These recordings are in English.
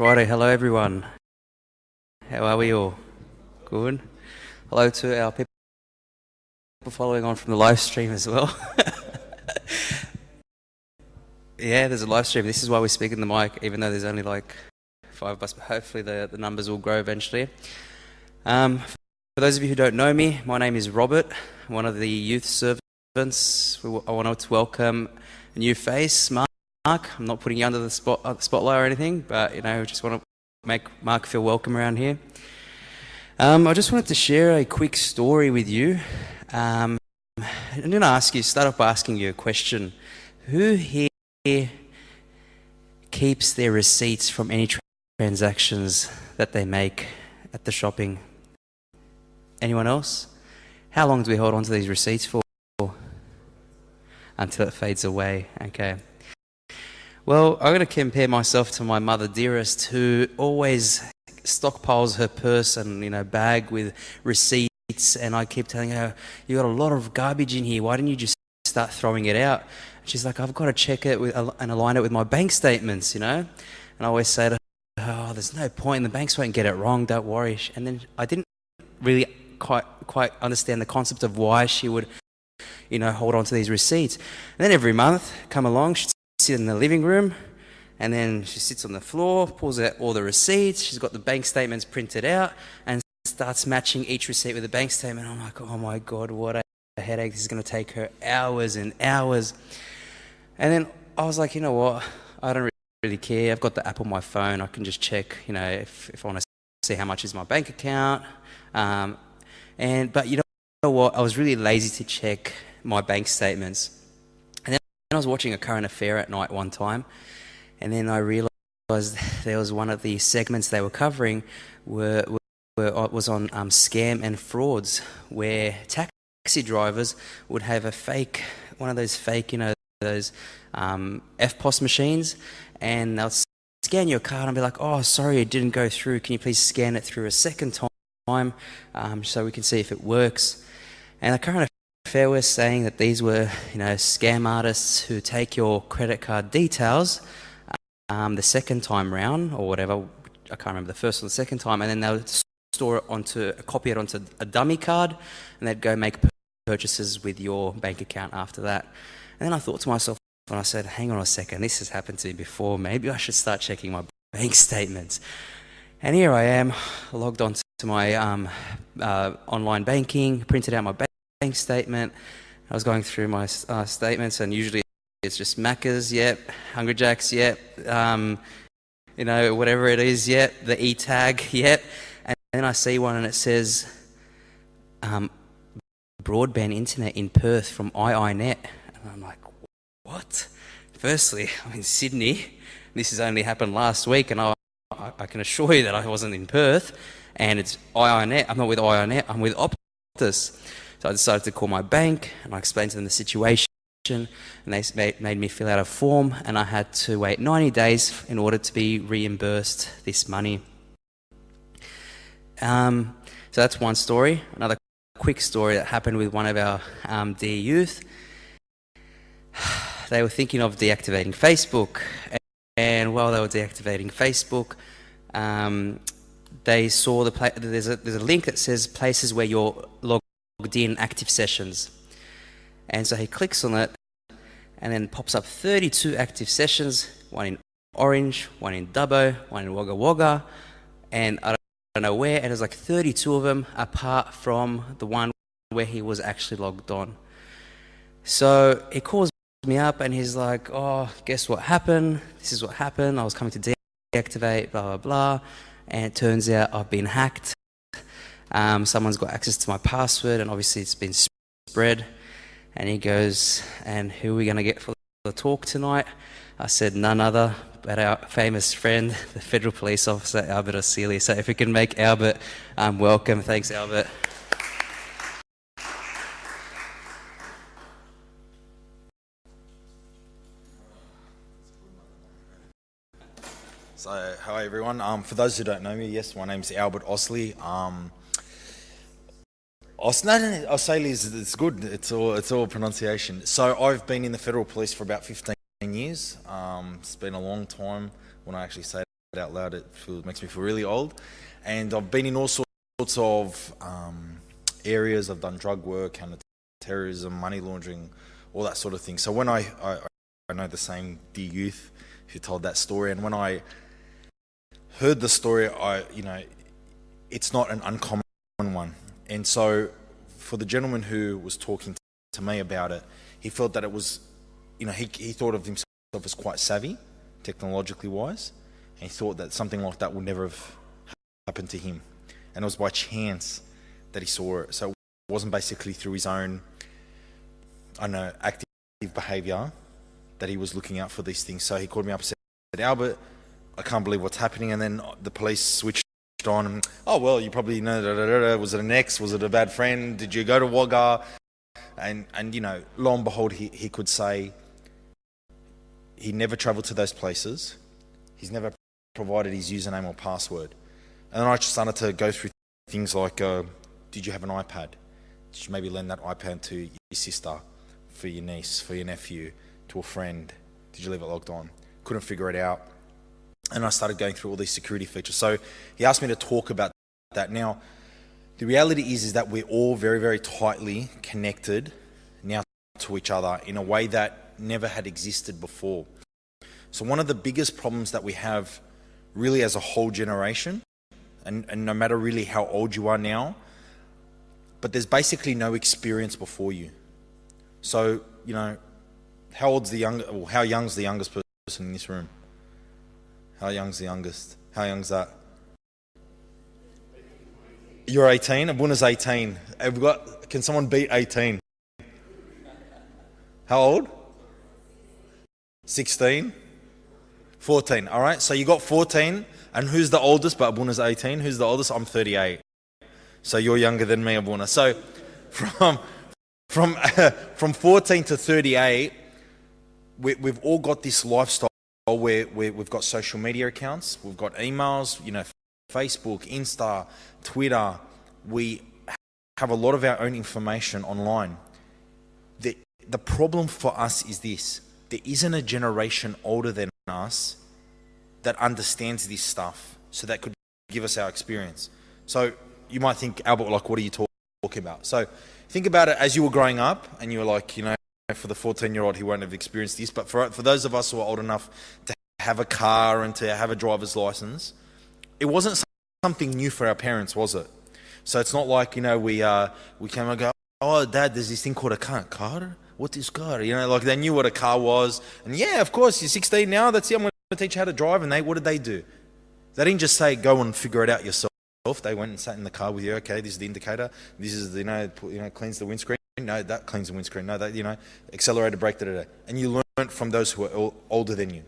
Righto, hello everyone. How are we all? Good. Hello to our people following on from the live stream as well. Yeah, there's a live stream. This is why we speak in the mic, even though there's only like 5 of us, but hopefully the numbers will grow eventually. For those of you who don't know me, my name is Robert, one of the youth servants. I want to welcome a new face, Mark. I'm not putting you under the spotlight or anything, but I just want to make Mark feel welcome around here. I just wanted to share a quick story with you. I'm going to start off by asking you a question. Who here keeps their receipts from any transactions that they make at the shopping? Anyone else? How long do we hold on to these receipts for? Until it fades away. Okay. Well, I'm going to compare myself to my mother dearest, who always stockpiles her purse and bag with receipts, and I keep telling her, you got a lot of garbage in here, why didn't you just start throwing it out? She's like, I've got to check it and align it with my bank statements, and I always say to her, oh, there's no point, the banks won't get it wrong, don't worry. And then I didn't really quite understand the concept of why she would hold on to these receipts. And then every month come along, she'd sit in the living room, and then she sits on the floor, pulls out all the receipts, she's got the bank statements printed out, and starts matching each receipt with the bank statement. I'm like, oh my God, what a headache. This is going to take her hours and hours. And then I was like, you know what, I don't really care. I've got the app on my phone. I can just check, if I want to see how much is my bank account. But you know what, I was really lazy to check my bank statements. And then I was watching a current affair at night one time, and then I realized there was one of the segments they were covering was on scam and frauds, where taxi drivers would have one of those fake, those FPOS machines, and they'll scan your card and be like, oh, sorry, it didn't go through. Can you please scan it through a second time so we can see if it works? And the current affair was saying that these were, scam artists who take your credit card details the second time round, or whatever, I can't remember the first or the second time, and then they'll copy it onto a dummy card, and they'd go make purchases with your bank account after that. And then I thought to myself, and I said, hang on a second, this has happened to me before, maybe I should start checking my bank statements. And here I am, logged on to my online banking, printed out my bank statement. I was going through my statements, and usually it's just Macca's, yep, Hungry Jack's, yep, whatever it is, yep, the e-tag, yep. And then I see one and it says broadband internet in Perth from iiNet. And I'm like, what? Firstly, I'm in Sydney. This has only happened last week, and I can assure you that I wasn't in Perth, and it's iiNet. I'm not with iiNet, I'm with Optus. So I decided to call my bank, and I explained to them the situation, and they made me fill out a form, and I had to wait 90 days in order to be reimbursed this money. So that's one story. Another quick story that happened with one of our dear youth. They were thinking of deactivating Facebook, and while they were deactivating Facebook, they saw there's a link that says places where you're logged in, active sessions. And so he clicks on it, and then pops up 32 active sessions, one in Orange, one in Dubbo, one in Wagga Wagga, and I don't know where, and there's like 32 of them apart from the one where he was actually logged on. So he calls me up and he's like, oh, guess what happened? This is what happened. I was coming to deactivate, blah, blah, blah, and it turns out I've been hacked. Someone's got access to my password, and obviously it's been spread. And he goes, and who are we going to get for the talk tonight? I said, none other but our famous friend, the Federal Police Officer, Albert Osili. So if we can make Albert welcome. Thanks, Albert. So, hi everyone. For those who don't know me, yes, my name's Albert Osili. Osili is good. It's all pronunciation. So I've been in the Federal Police for about 15 years. It's been a long time when I actually say out loud. Makes me feel really old. And I've been in all sorts of areas. I've done drug work, counter-terrorism, money laundering, all that sort of thing. So when I know the same dear youth who told that story, and when I heard the story, it's not an uncommon one. And so for the gentleman who was talking to me about it, he felt that it was, he thought of himself as quite savvy, technologically wise, and he thought that something like that would never have happened to him. And it was by chance that he saw it. So it wasn't basically through his own, active behaviour that he was looking out for these things. So he called me up and said, Albert, I can't believe what's happening. And then the police switched on and, oh, well, you probably know, was it an ex? Was it a bad friend? Did you go to Wagga? And lo and behold, he could say he never travelled to those places. He's never provided his username or password. And then I just started to go through things like, did you have an iPad? Did you maybe lend that iPad to your sister, for your niece, for your nephew, to a friend? Did you leave it logged on? Couldn't figure it out. And I started going through all these security features. So he asked me to talk about that. Now, the reality is that we're all very, very tightly connected now to each other in a way that never had existed before. So one of the biggest problems that we have really as a whole generation, and no matter really how old you are now, but there's basically no experience before you. So, how young's the youngest person in this room? How young's the youngest? How young's that? You're 18? Abuna's 18. Can someone beat 18? How old? 16? 14. All right, so you got 14. And who's the oldest? But Abuna's 18. Who's the oldest? I'm 38. So you're younger than me, Abuna. So from 14 to 38, we've all got this lifestyle where we've got social media accounts, we've got emails, Facebook, Insta, Twitter. We have a lot of our own information online. The problem for us is this: there isn't a generation older than us that understands this stuff, so that could give us our experience. So you might think, Albert, what are you talking about? So think about it as you were growing up, and you were like, for the 14-year-old, he won't have experienced this. But for those of us who are old enough to have a car and to have a driver's license, it wasn't something new for our parents, was it? So it's not like, we came and go, oh, Dad, there's this thing called a car. What is car? They knew what a car was. And yeah, of course, you're 16 now. That's it. I'm going to teach you how to drive. And what did they do? They didn't just say, go and figure it out yourself. They went and sat in the car with you. Okay, this is the indicator. This is cleans the windscreen. No, that cleans the windscreen. No, that accelerator, brake, da. And you learn from those who are older than you.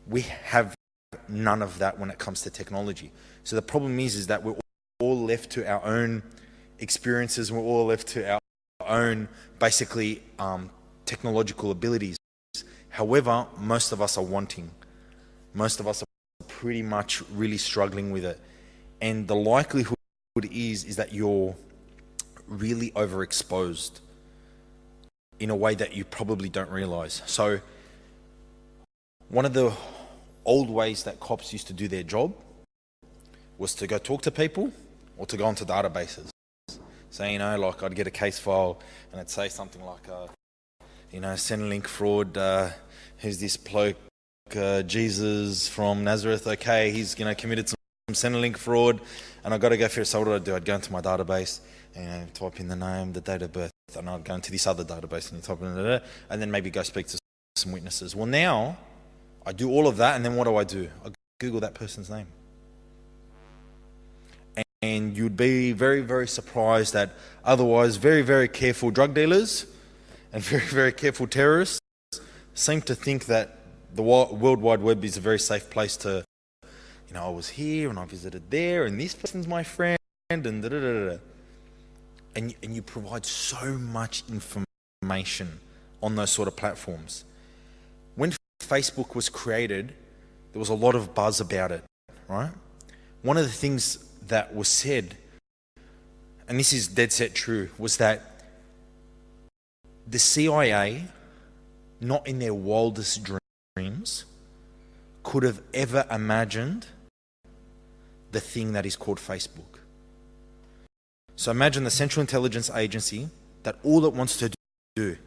We have none of that when it comes to technology. So the problem is that we're all left to our own experiences. We're all left to our own, basically, technological abilities. However, most of us are wanting. Most of us are pretty much really struggling with it. And the likelihood is that you're really overexposed in a way that you probably don't realize. So one of the old ways that cops used to do their job was to go talk to people or to go onto databases. So, I'd get a case file and it'd say something like, Centrelink fraud, who's this bloke, Jesus from Nazareth, okay, he's, committed some Centrelink fraud, and I've got to go through it. So what do? I'd go into my database and type in the name, the date of birth, and I'd go into this other database and type in it, and then maybe go speak to some witnesses. Well, now I do all of that, and then what do? I Google that person's name. And you'd be very, very surprised that otherwise very, very careful drug dealers and very, very careful terrorists seem to think that the World Wide Web is a very safe place to, I was here and I visited there and this person's my friend and da-da-da-da. And you provide so much information on those sort of platforms. When Facebook was created, there was a lot of buzz about it, right? One of the things that was said, and this is dead set true, was that the CIA, not in their wildest dreams, could have ever imagined the thing that is called Facebook. So imagine the Central Intelligence Agency that all it wants to do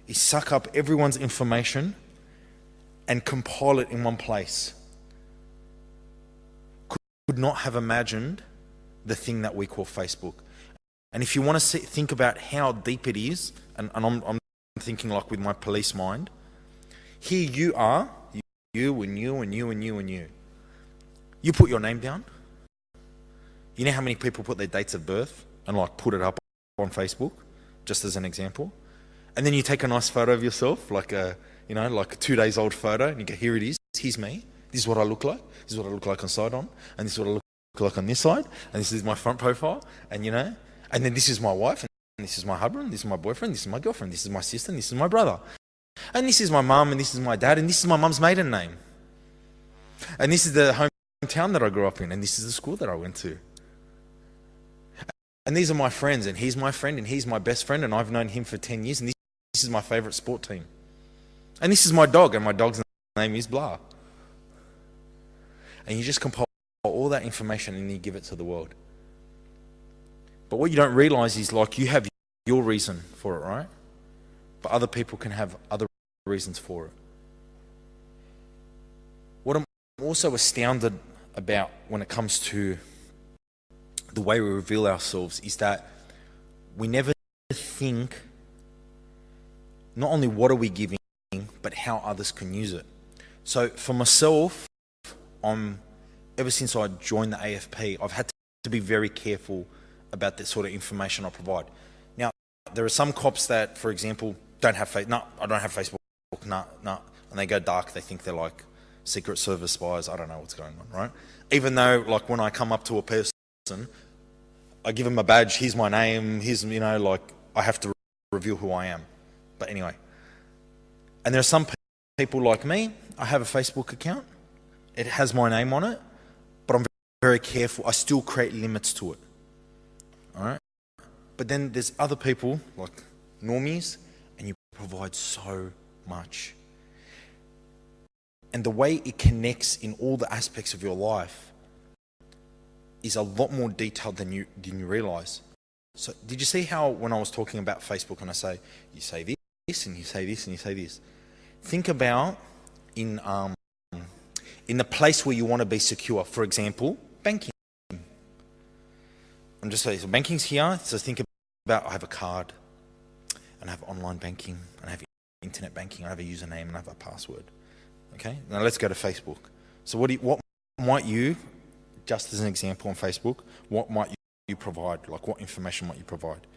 is suck up everyone's information and compile it in one place. Could not have imagined the thing that we call Facebook. And if you want to think about how deep it is, and I'm thinking like with my police mind, here you are, you and you and you and you and you. You put your name down. You know how many people put their dates of birth and like put it up on Facebook, just as an example? And then you take a nice photo of yourself, like a 2 days old photo, and you go, here it is, here's me, this is what I look like, this is what I look like on side on, and this is what I look like on this side, and this is my front profile, and and then this is my wife, and this is my husband, this is my boyfriend, this is my girlfriend, this is my sister, and this is my brother. And this is my mum, and this is my dad, and this is my mum's maiden name. And this is the hometown that I grew up in, and this is the school that I went to. And these are my friends, and he's my friend, and he's my best friend, and I've known him for 10 years, and this is my favourite sport team. And this is my dog, and my dog's name is blah. And you just compile all that information and you give it to the world. But what you don't realise is like you have your reason for it, right? But other people can have other reasons for it. What I'm also astounded about when it comes to the way we reveal ourselves is that we never think not only what are we giving, but how others can use it. So for myself, ever since I joined the AFP, I've had to be very careful about the sort of information I provide. Now, there are some cops that, for example, don't have Facebook. No, I don't have Facebook. No. And they go dark. They think they're like Secret Service spies. I don't know what's going on, right? Even though, like, when I come up to a person, I give them a badge. Here's my name. Here's, I have to reveal who I am. But anyway. And there are some people like me. I have a Facebook account. It has my name on it. But I'm very careful. I still create limits to it. All right? But then there's other people, like normies, and you provide so much. And the way it connects in all the aspects of your life is a lot more detailed than you realise. So did you see how when I was talking about Facebook and I say, you say this, and you say this, and you say this? Think about in the place where you want to be secure. For example, banking. I'm just saying, so banking's here, so think about I have a card, and I have online banking, and I have internet banking, I have a username, and I have a password. Okay, now let's go to Facebook. So what might you, just as an example on Facebook, what might you provide? Like what information might you provide?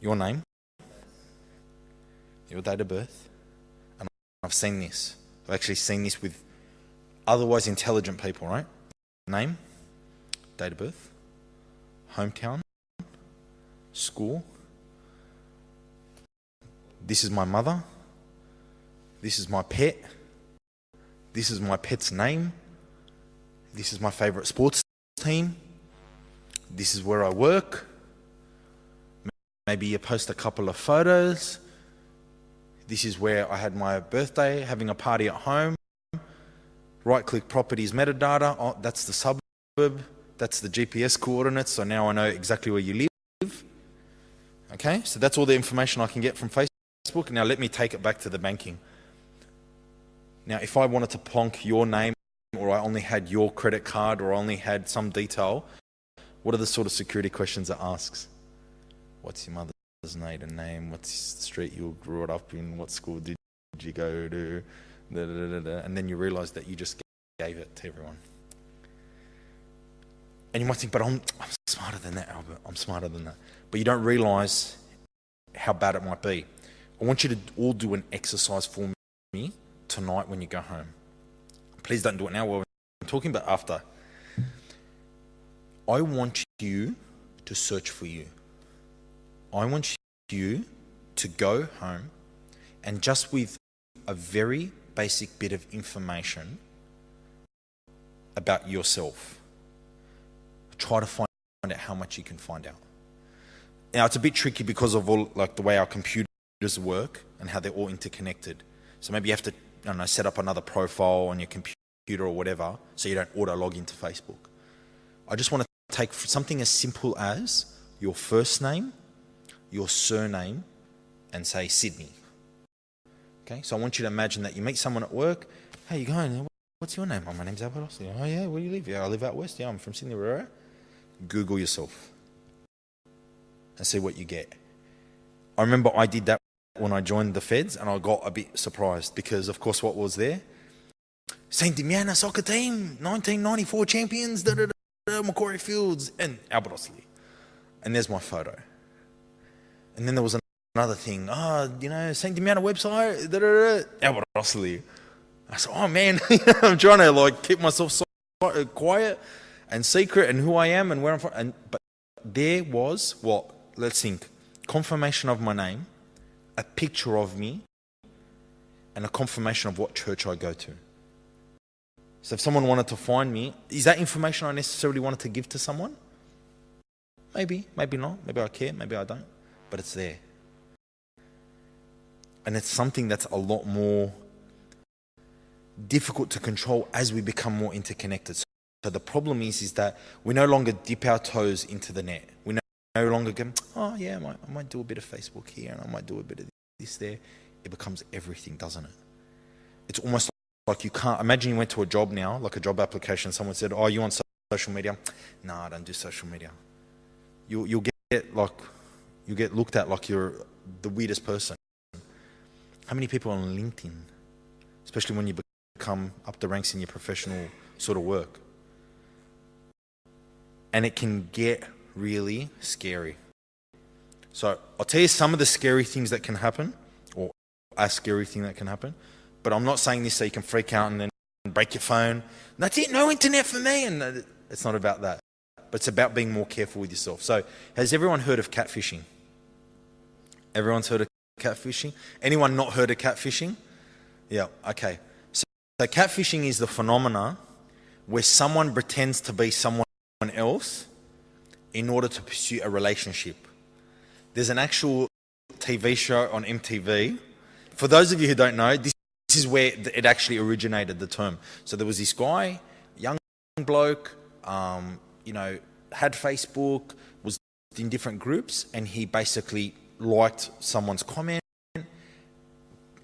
Your name, your date of birth, and I've seen this. I've actually seen this with otherwise intelligent people, right? Name, date of birth, hometown, school. This is my mother. This is my pet. This is my pet's name. This is my favourite sports team. This is where I work. Maybe you post a couple of photos. This is where I had my birthday, having a party at home. Right-click properties metadata. Oh, that's the suburb. That's the GPS coordinates. So now I know exactly where you live. Okay, so that's all the information I can get from Facebook. Now let me take it back to the banking. Now, if I wanted to plonk your name, or I only had your credit card, or I only had some detail, what are the sort of security questions it asks? What's your mother's maiden name? What's the street you grew up in? What school did you go to? Da, da, da, da. And then you realise that you just gave it to everyone. And you might think, but I'm smarter than that, Albert. I'm smarter than that. But you don't realise how bad it might be. I want you to all do an exercise for me tonight when you go home. Please don't do it now while I'm talking, but after. I want you to search for you. I want you to go home and just with a very basic bit of information about yourself, try to find out how much you can find out. Now, it's a bit tricky because of all like the way our computers work and how they're all interconnected. So maybe you have to, I don't know, set up another profile on your computer computer or whatever, so you don't auto log into Facebook. I just want to take something as simple as your first name, your surname, and say Sydney. Okay, so I want you to imagine that you meet someone at work. How you going? What's your name? Oh, my name's Albert Ostley. Oh yeah, where do you live? Yeah, I live out west. Yeah, I'm from Sydney. Where? Google yourself and see what you get. I remember I did that when I joined the Feds, and I got a bit surprised because, of course, what was there? St. Damiana soccer team, 1994 champions, Macquarie Fields, and Albert Ostley. And there's my photo. And then there was another thing. St. Damiana website, Albert Ostley. I said, oh man, I'm trying to keep myself so quiet and secret and who I am and where I'm from. But there was what? Let's think. Confirmation of my name, a picture of me, and a confirmation of what church I go to. So if someone wanted to find me, is that information I necessarily wanted to give to someone? Maybe, maybe not. Maybe I care, maybe I don't. But it's there. And it's something that's a lot more difficult to control as we become more interconnected. So the problem is that we no longer dip our toes into the net. We no longer go, oh yeah, I might do a bit of Facebook here and I might do a bit of this there. It becomes everything, doesn't it? It's almost like you can't, imagine you went to a job now, like a job application, someone said, oh, you on social media? No, I don't do social media. You'll get looked at like you're the weirdest person. How many people are on LinkedIn? Especially when you come up the ranks in your professional sort of work. And it can get really scary. So I'll tell you some of the scary things that can happen, or a scary thing that can happen, but I'm not saying this so you can freak out and then break your phone. That's it, no internet for me. And it's not about that. But it's about being more careful with yourself. So has everyone heard of catfishing? Everyone's heard of catfishing? Anyone not heard of catfishing? Yeah, okay. So catfishing is the phenomena where someone pretends to be someone else in order to pursue a relationship. There's an actual TV show on MTV. For those of you who don't know, this is where it actually originated, the term. So there was this guy, young bloke, had Facebook, was in different groups, and he basically liked someone's comment.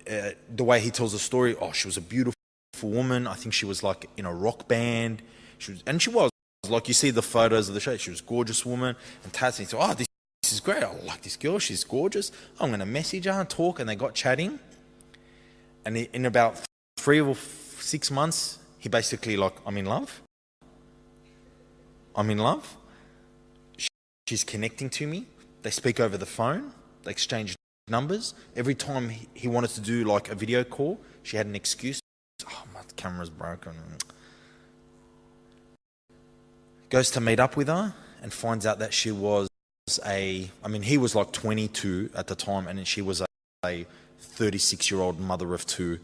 The way he tells the story, oh, she was a beautiful woman. I think she was like in a rock band. She was. Like you see the photos of the show, she was a gorgeous woman. And Taz, he said, oh, this is great. I like this girl. She's gorgeous. I'm going to message her and talk. And they got chatting. And in about 3 or 6 months, he basically I'm in love. I'm in love. She's connecting to me. They speak over the phone. They exchange numbers. Every time he wanted to do like a video call, she had an excuse. Oh, my camera's broken. Goes to meet up with her and finds out that she was he was like 22 at the time, and she was a 36-year-old mother of 2.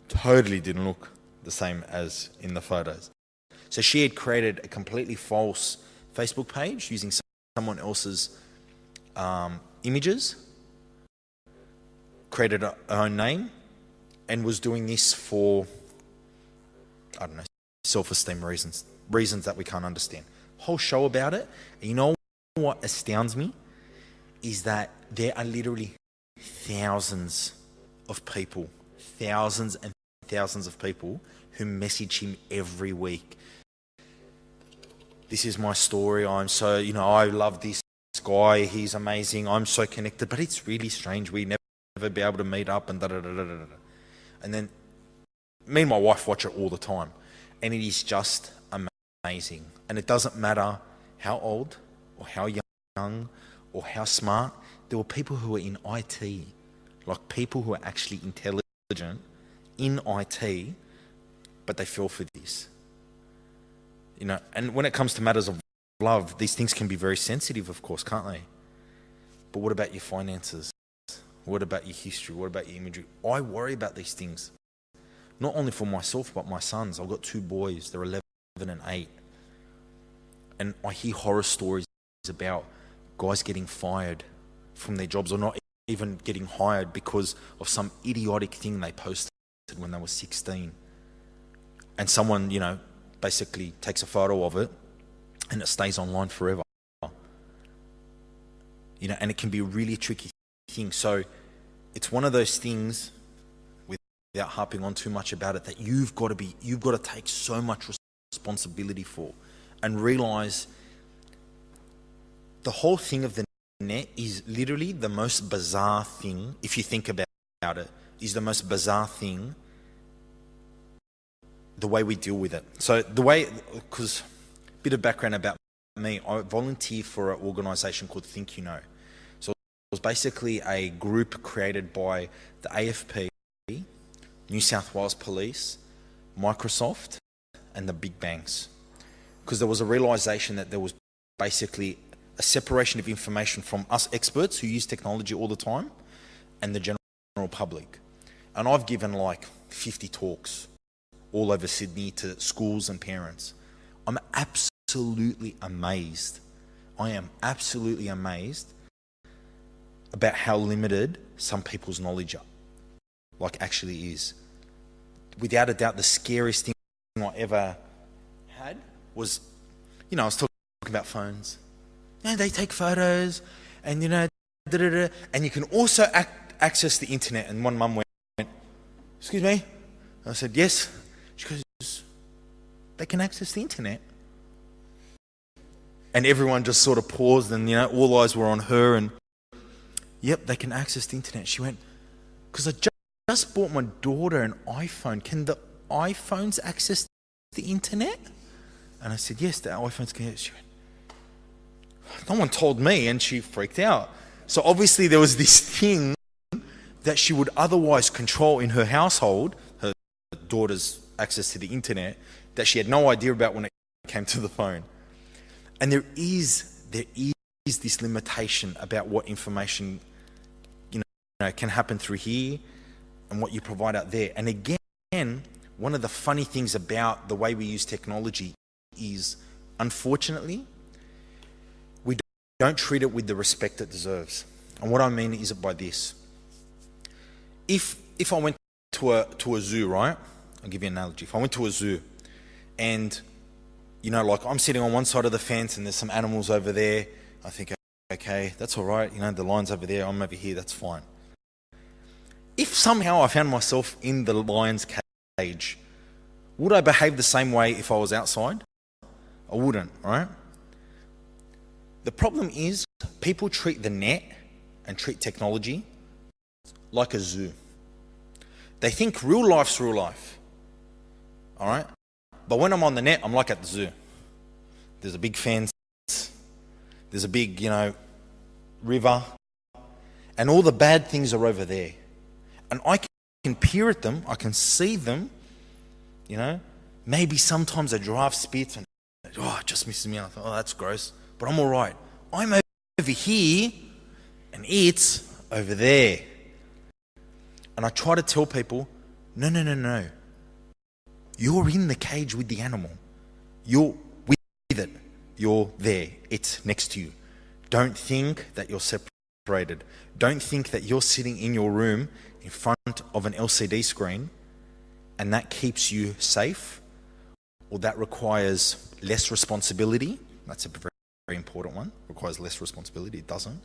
Totally didn't look the same as in the photos. So she had created a completely false Facebook page using someone else's images, created her own name, and was doing this for, I don't know, self-esteem reasons that we can't understand. Whole show about it. And you know what astounds me is that there are literally thousands and thousands of people who message him every week. This is my story. I love this guy. He's amazing. I'm so connected. But it's really strange. We never be able to meet up and da-da-da-da-da-da. And then me and my wife watch it all the time. And it is just amazing. And it doesn't matter how old or how young or how smart. There were people who were in IT, like people who are actually intelligent in IT, but they fell for this. And when it comes to matters of love, these things can be very sensitive, of course, can't they? But what about your finances? What about your history? What about your imagery? I worry about these things. Not only for myself, but my sons. I've got 2 boys. They're 11 and 8. And I hear horror stories about guys getting fired from their jobs, or not even getting hired because of some idiotic thing they posted when they were 16. and someone, basically takes a photo of it and it stays online forever. And it can be a really tricky thing. So it's one of those things, without harping on too much about it, that you've got to take so much responsibility for, and realize the whole thing of the net is literally the most bizarre thing. If you think about it, is the most bizarre thing, the way we deal with it. So because a bit of background about me, I volunteer for an organisation called Think You Know. So it was basically a group created by the AFP, New South Wales Police, Microsoft, and the big banks. Because there was a realisation that there was basically a separation of information from us experts who use technology all the time and the general public. And I've given like 50 talks all over Sydney to schools and parents. I'm absolutely amazed. I am absolutely amazed about how limited some people's knowledge actually is. Without a doubt, the scariest thing I ever had was, I was talking about phones. They take photos, and and you can also access the internet. And one mum went, "Excuse me?" I said, "Yes." She goes, "They can access the internet." And everyone just sort of paused, and all eyes were on her. And yep, they can access the internet. She went, "Because I just bought my daughter an iPhone. Can the iPhones access the internet?" And I said, "Yes, the iPhones can." She went, "No one told me," and she freaked out. So obviously there was this thing that she would otherwise control in her household, her daughter's access to the internet, that she had no idea about when it came to the phone. And there is this limitation about what information can happen through here and what you provide out there. And again, one of the funny things about the way we use technology is, unfortunately, we don't treat it with the respect it deserves. And what I mean is by this. If I went to a zoo, right? I'll give you an analogy. If I went to a zoo and, I'm sitting on one side of the fence and there's some animals over there, I think, okay, that's all right. The lion's over there, I'm over here, that's fine. If somehow I found myself in the lion's cage, would I behave the same way if I was outside? I wouldn't, right? The problem is people treat the net and treat technology like a zoo. They think real life's real life, all right? But when I'm on the net, I'm like at the zoo. There's a big fence, there's a big, river, and all the bad things are over there. And I can peer at them, I can see them, maybe sometimes a giraffe spits and, it just misses me. I thought, that's gross, but I'm all right. I'm over here and it's over there. And I try to tell people, no. You're in the cage with the animal. You're with it. You're there. It's next to you. Don't think that you're separated. Don't think that you're sitting in your room in front of an LCD screen and that keeps you safe, or that requires less responsibility. That's a very, very important one. Requires less responsibility. It doesn't.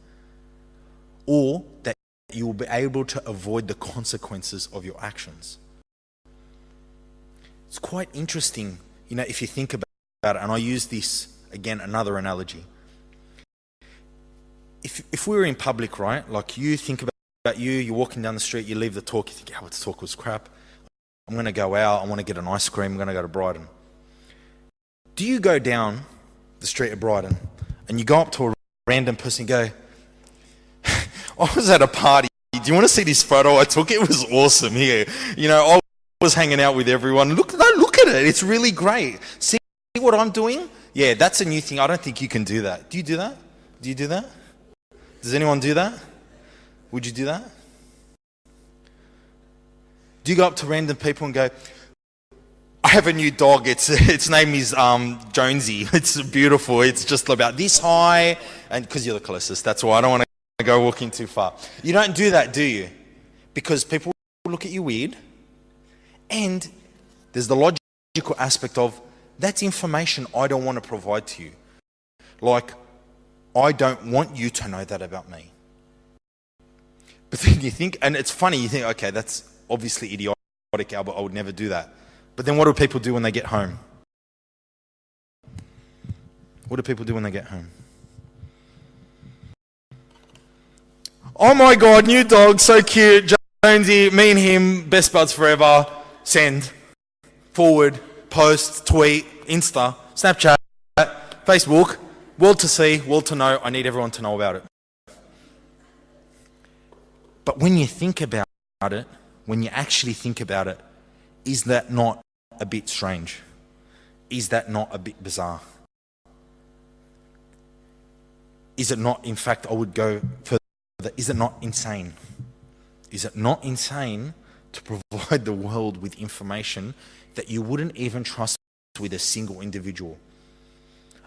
Or that you will be able to avoid the consequences of your actions. It's quite interesting, if you think about it, and I use this, again, another analogy. If we were in public, right, like you think about you're walking down the street, you leave the talk, you think, the talk was crap. I'm going to go out, I want to get an ice cream, I'm going to go to Brighton. Do you go down the street of Brighton and you go up to a random person and go, I was at a party, do you want to see this photo I took? It was awesome here. I was hanging out with everyone. Look at it, it's really great. See what I'm doing? Yeah, that's a new thing. I don't think you can do that. Do you do that? Do you do that? Does anyone do that? Would you do that? Do you go up to random people and go, I have a new dog, its name is Jonesy, it's beautiful, it's just about this high, and because you're the closest, that's why I don't want to go walking too far. You don't do that, do you? Because people look at you weird, and there's the logic aspect of, that's information I don't want to provide to you. Like, I don't want you to know that about me. But then you think, and it's funny, you think, okay, that's obviously idiotic, Albert, I would never do that. But then what do people do when they get home? What do people do when they get home? Oh my God, new dog, so cute, Jonesy, me and him, best buds forever, send, forward, post, tweet, Insta, Snapchat, Facebook, world to see, world to know, I need everyone to know about it. But when you think about it, when you actually think about it, is that not a bit strange? Is that not a bit bizarre? Is it not, in fact, I would go further, is it not insane? Is it not insane to provide the world with information that you wouldn't even trust with a single individual?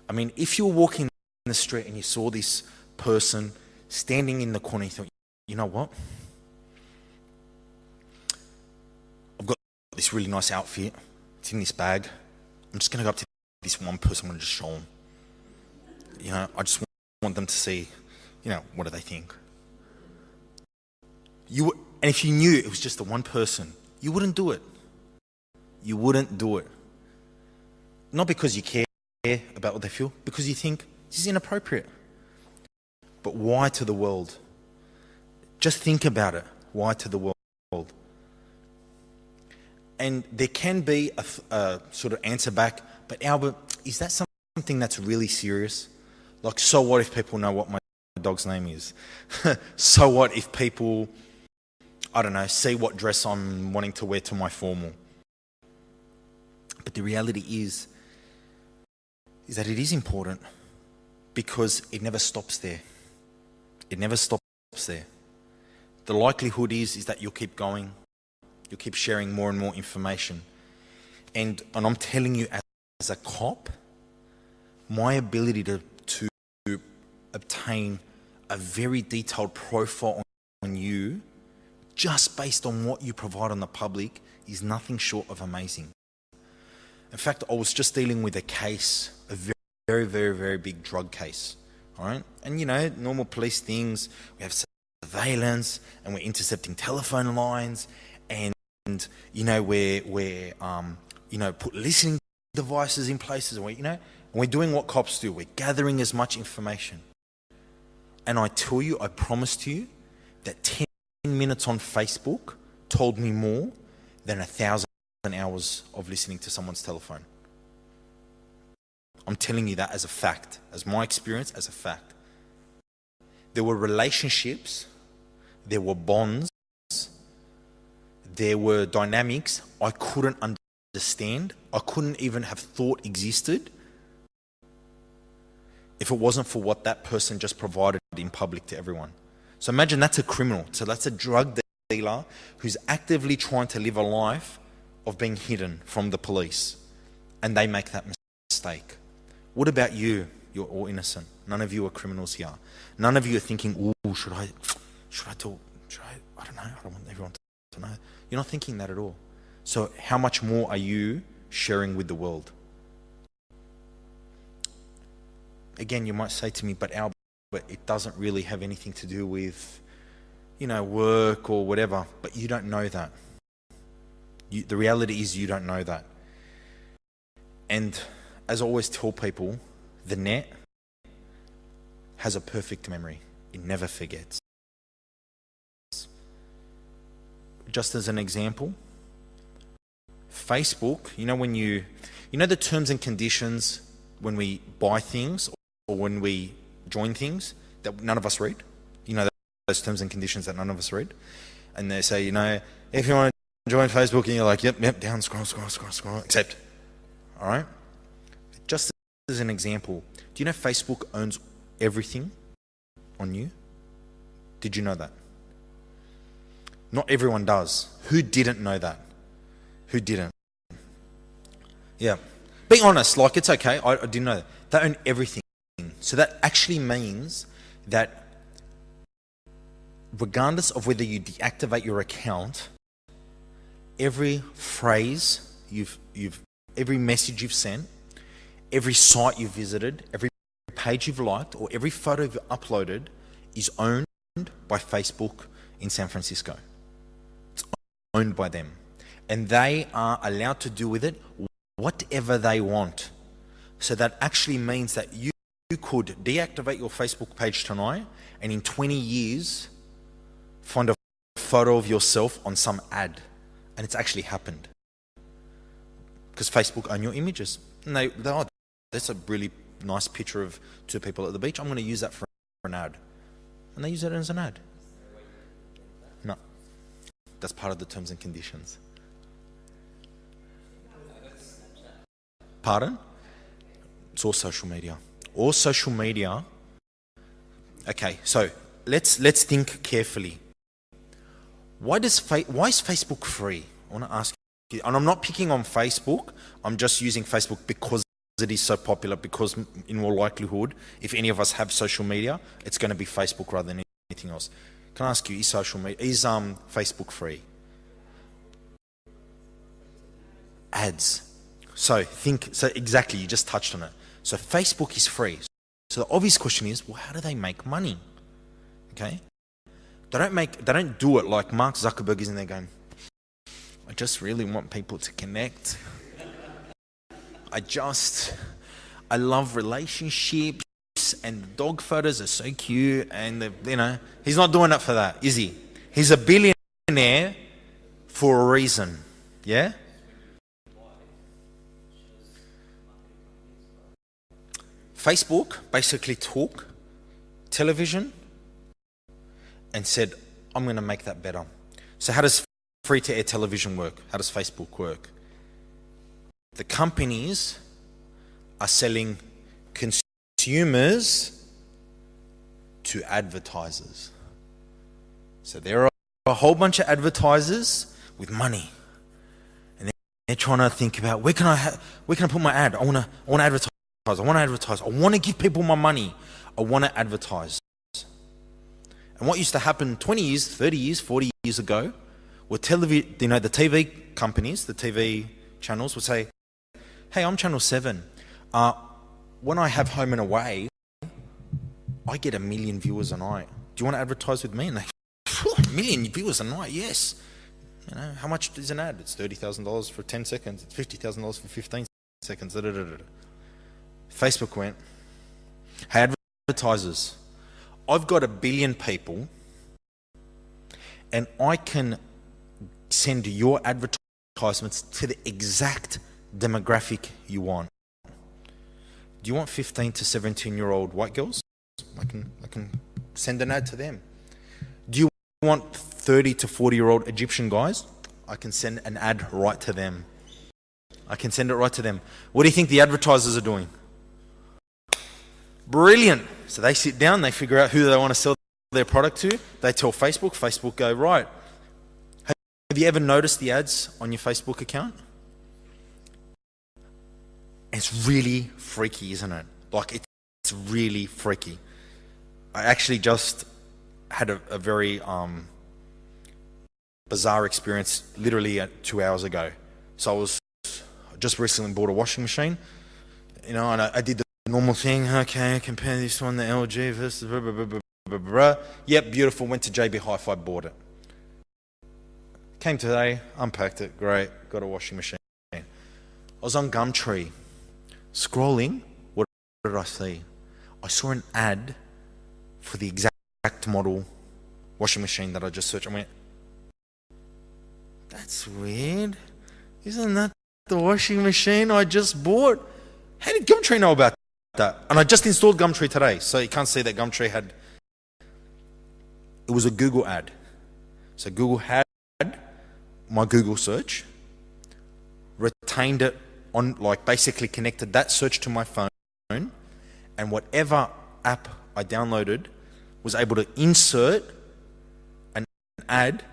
I mean, if you were walking in the street and you saw this person standing in the corner, you thought, you know what? I've got this really nice outfit. It's in this bag. I'm just going to go up to this one person. I'm going to just show them. You know, I just want them to see, you know, what do they think? And if you knew it was just the one person, you wouldn't do it. You wouldn't do it. Not because you care about what they feel, because you think this is inappropriate. But why to the world? Just think about it. Why to the world? And there can be a sort of answer back, but Albert, is that something that's really serious? Like, so what if people know what my dog's name is? So what if people, I don't know, see what dress I'm wanting to wear to my formal? But the reality is that it is important, because it never stops there. It never stops there. The likelihood is that you'll keep going. You'll keep sharing more and more information. And I'm telling you, as a cop, my ability to obtain a very detailed profile on you, just based on what you provide on the public, is nothing short of amazing. In fact, I was just dealing with a case, a very, very, very big drug case. All right? And, you know, normal police things, we have surveillance, and we're intercepting telephone lines, and you know, we're you know, put listening devices in places, and we're doing what cops do. We're gathering as much information. And I tell you, I promise to you, that 10 minutes on Facebook told me more than 1,000 hours of listening to someone's telephone. I'm telling you that as a fact, as my experience, as a fact. There were relationships, there were bonds, there were dynamics I couldn't understand, I couldn't even have thought existed if it wasn't for what that person just provided in public to everyone. So imagine that's a criminal. So that's a drug dealer who's actively trying to live a life of being hidden from the police, and they make that mistake. What about you? You're all innocent. None of you are criminals here. None of you are thinking, "Ooh, should I talk? I don't know. I don't want everyone to know." You're not thinking that at all. So how much more are you sharing with the world? Again, you might say to me, "But Albert, it doesn't really have anything to do with, you know, work or whatever." But you don't know that. The reality is you don't know that. And as I always tell people, the net has a perfect memory. It never forgets. Just as an example, Facebook, you know, when you know the terms and conditions when we buy things or when we join things that none of us read? You know, those terms and conditions that none of us read? And they say, you know, if you want to join Facebook, and you're like, yep, down, scroll, accept. All right? Just as an example, do you know Facebook owns everything on you? Did you know that? Not everyone does. Who didn't know that? Who didn't? Yeah. Be honest, like, it's okay. I didn't know that. They own everything. So that actually means that regardless of whether you deactivate your account, every phrase every message you've sent, every site you've visited, every page you've liked, or every photo you've uploaded is owned by Facebook in San Francisco. It's owned by them. And they are allowed to do with it whatever they want. So that actually means that you could deactivate your Facebook page tonight and in 20 years find a photo of yourself on some ad. And it's actually happened. Because Facebook own your images. And they oh, that's a really nice picture of two people at the beach. I'm going to use that for an ad. And they use it as an ad. No. That's part of the terms and conditions. Pardon? It's all social media. All social media. Okay, so let's think carefully. Why is Facebook free? I want to ask you, and I'm not picking on Facebook. I'm just using Facebook because it is so popular, because in all likelihood, if any of us have social media, it's going to be Facebook rather than anything else. Can I ask you, is Facebook free? Ads. So exactly, you just touched on it. So Facebook is free. So the obvious question is, well, how do they make money? Okay? They don't do it like Mark Zuckerberg is in there going, I just really want people to connect. I love relationships, and dog photos are so cute, and he's not doing it for that, is he? He's a billionaire for a reason. Yeah? Facebook basically took television and said, I'm going to make that better. So how does free-to-air television work? How does Facebook work? The companies are selling consumers to advertisers. So there are a whole bunch of advertisers with money. And they're trying to think about, where can I put my ad? I want to advertise. I want to give people my money. I want to advertise. And what used to happen 20 years, 30 years, 40 years ago, were the TV companies, the TV channels would say, hey, I'm Channel 7. When I have Home and Away, I get 1 million viewers a night. Do you want to advertise with me? And they, 1 million viewers a night, yes. How much is an ad? It's $30,000 for 10 seconds. It's $50,000 for 15 seconds. Facebook went, hey, advertisers, I've got 1 billion people and I can send your advertisements to the exact demographic you want. Do you want 15 to 17-year-old white girls? I can send an ad to them. Do you want 30 to 40-year-old Egyptian guys? I can send an ad right to them. I can send it right to them. What do you think the advertisers are doing? Brilliant. So they sit down, they figure out who they want to sell their product to. They tell Facebook. Facebook go, right. Have you ever noticed the ads on your Facebook account? It's really freaky, isn't it? Like, it's really freaky. I actually just had a very bizarre experience literally 2 hours ago. So I just recently bought a washing machine, and I did the normal thing. Okay, compare this one, the LG versus blah, blah, blah, blah, blah, blah. Yep, beautiful. Went to JB Hi-Fi, bought it. Came today, unpacked it, great, got a washing machine. I was on Gumtree, scrolling. What did I see? I saw an ad for the exact model washing machine that I just searched. I went, that's weird. Isn't that the washing machine I just bought? How did Gumtree know about that? And I just installed Gumtree today, so you can't see that Gumtree had. It was a Google ad. So Google had my Google search, retained it on, like basically connected that search to my phone, and whatever app I downloaded was able to insert an ad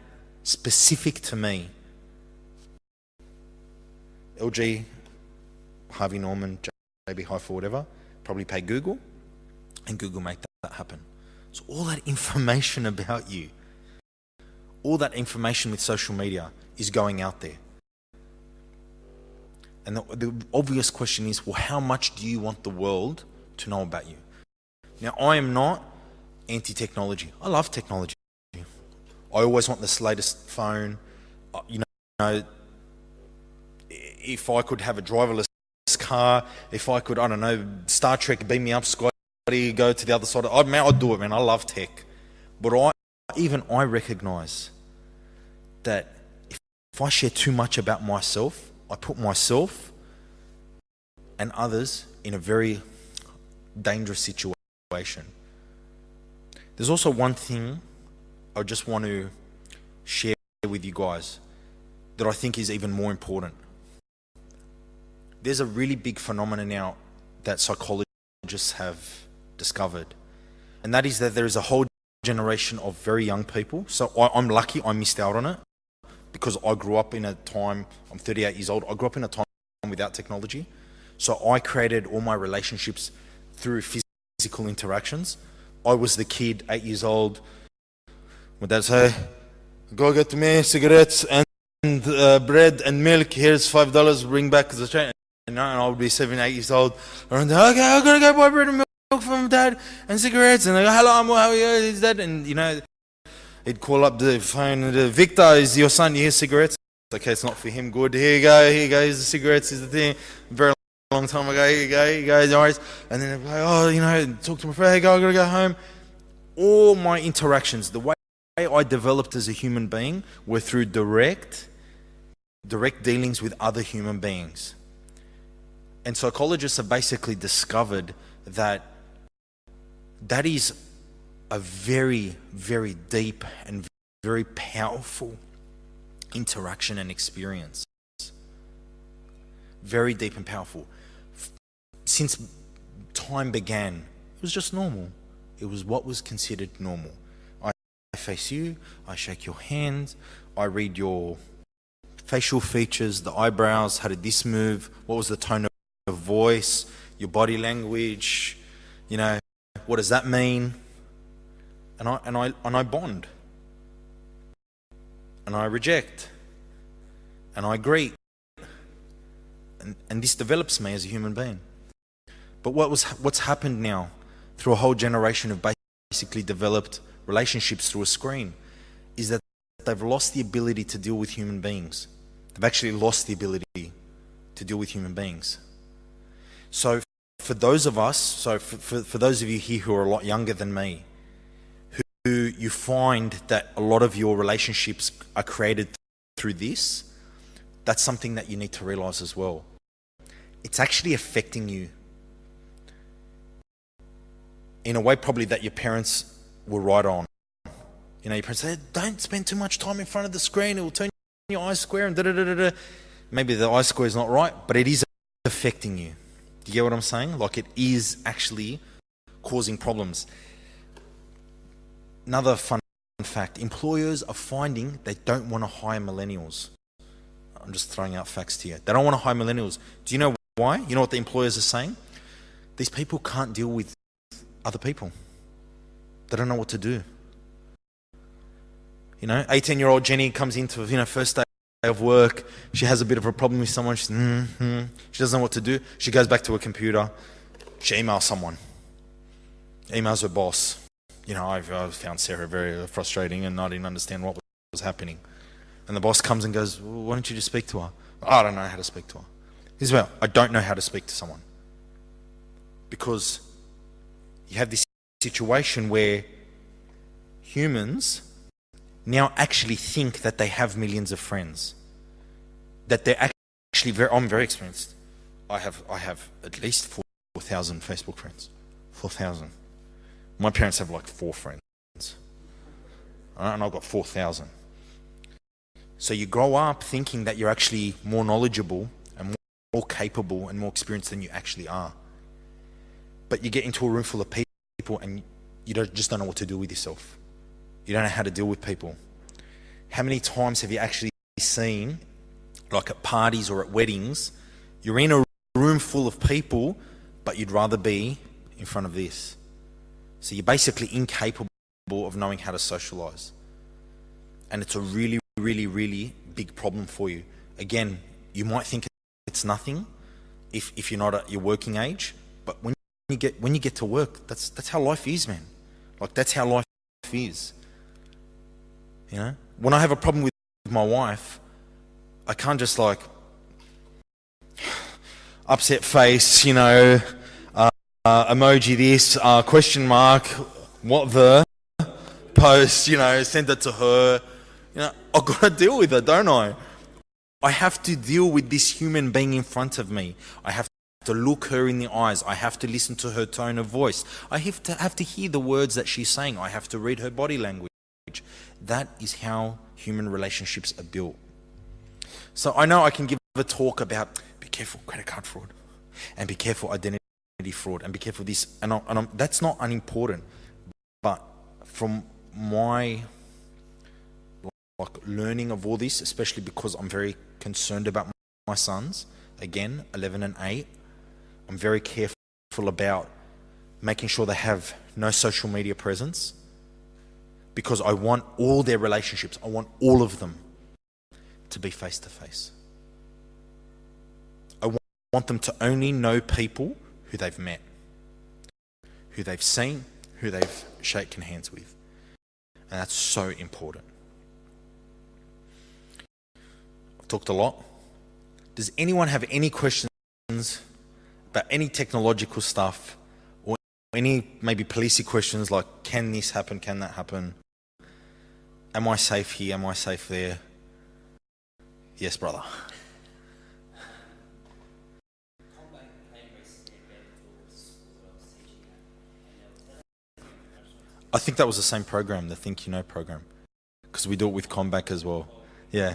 specific to me. LG, Harvey Norman, JB Hi-Fi, whatever, probably pay Google, and Google make that happen. So all that information about you, all that information with social media is going out there. And the obvious question is, well, how much do you want the world to know about you? Now, I am not anti-technology. I love technology. I always want this latest phone. You know, if I could have a driverless car, if I could, I don't know, Star Trek beam me up, Scotty, go to the other side. I'd do it, man. I love tech. But I recognize that if I share too much about myself, I put myself and others in a very dangerous situation. There's also one thing I just want to share with you guys that I think is even more important. There's a really big phenomenon now that psychologists have discovered, and that is that there is a whole generation of very young people. So I'm lucky I missed out on it, because I grew up in a time, I'm 38 years old, I grew up in a time without technology. So I created all my relationships through physical interactions. I was the kid, 8 years old, my dad say, go get me cigarettes and bread and milk, here's $5, bring back the change. And I would be 7, 8 years old, and okay, I'm gonna go buy bread and milk from dad and cigarettes, and I go, hello, how are you, is that? And you know, he'd call up the phone, and Victor, is your son, here's cigarettes? Okay, it's not for him, good, here you go, here's the cigarettes, is the thing, very long time ago, here you go, no worries. And then they'd be like, oh, you know, talk to my friend, hey, I gotta go home. All my interactions, the way I developed as a human being were through direct dealings with other human beings. And psychologists have basically discovered that that is a very, very deep and very powerful interaction and experience. Very deep and powerful. Since time began, it was just normal. It was what was considered normal. I face you, I shake your hand, I read your facial features, the eyebrows, how did this move, what was the tone of voice, your body language, you know, what does that mean? And I bond. And I reject. And I greet. And this develops me as a human being. But what's happened now through a whole generation of basically developed relationships through a screen is that they've lost the ability to deal with human beings. They've actually lost the ability to deal with human beings. So for those of us, for those of you here who are a lot younger than me, who you find that a lot of your relationships are created through this, that's something that you need to realize as well. It's actually affecting you in a way probably that your parents were right on. You know, your parents say, don't spend too much time in front of the screen, it will turn your eyes square and da-da-da-da-da. Maybe the eye square is not right, but it is affecting you. Do you get what I'm saying? Like, it is actually causing problems. Another fun fact, employers are finding they don't want to hire millennials. I'm just throwing out facts to you. They don't want to hire millennials. Do you know why? You know what the employers are saying? These people can't deal with other people. They don't know what to do. You know, 18-year-old Jenny comes into, first day of work. She has a bit of a problem with someone. She doesn't know what to do. She goes back to her computer. She emails someone. Emails her boss. I found Sarah very frustrating and I didn't understand what was happening. And the boss comes and goes, well, why don't you just speak to her? I don't know how to speak to her. Here's well, I don't know how to speak to someone. Because you have this situation where humans now actually think that they have millions of friends. That they're actually I'm very experienced. I have at least 4,000 Facebook friends. 4,000. My parents have like 4 friends. And I've got 4,000. So you grow up thinking that you're actually more knowledgeable and more capable and more experienced than you actually are. But you get into a room full of people and you just don't know what to do with yourself. You don't know how to deal with people. How many times have you actually seen, like at parties or at weddings, you're in a room full of people, but you'd rather be in front of this. So you're basically incapable of knowing how to socialize. And it's a really, really, really big problem for you. Again, you might think it's nothing if you're not at your working age. But when you get to work, that's how life is, man. Like, that's how life is. You know, when I have a problem with my wife, I can't just like upset face, you know, emoji this, question mark, what the, post, you know, send it to her. You know, I've got to deal with it, don't I? I have to deal with this human being in front of me. I have to look her in the eyes. I have to listen to her tone of voice. I have to hear the words that she's saying. I have to read her body language. That is how human relationships are built. So I know I can give a talk about be careful credit card fraud, and be careful identity fraud, and be careful this, and that's not unimportant. But from my learning of all this, especially because I'm very concerned about my sons, again, 11 and 8, I'm very careful about making sure they have no social media presence, because I want all their relationships, I want all of them to be face to face. I want them to only know people who they've met, who they've seen, who they've shaken hands with. And that's so important. I've talked a lot. Does anyone have any questions about any technological stuff, or any maybe policey questions like, can this happen, can that happen? Am I safe here, am I safe there? Yes, brother. I think that was the same program, the Think You Know program, because we do it with Comback as well. Yeah.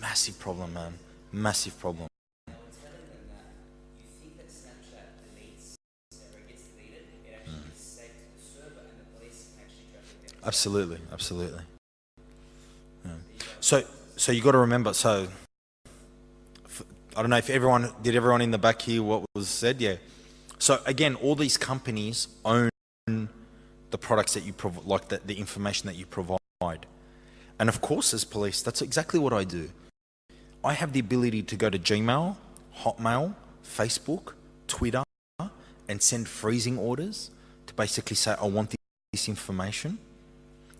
Massive problem, man. Massive problem. Absolutely, absolutely. Yeah. So you got to remember. So I don't know if everyone in the back hear what was said. Yeah. So again, all these companies own the products that you provide, like the information that you provide. And of course, as police, that's exactly what I do. I have the ability to go to Gmail, Hotmail, Facebook, Twitter, and send freezing orders to basically say, I want this information.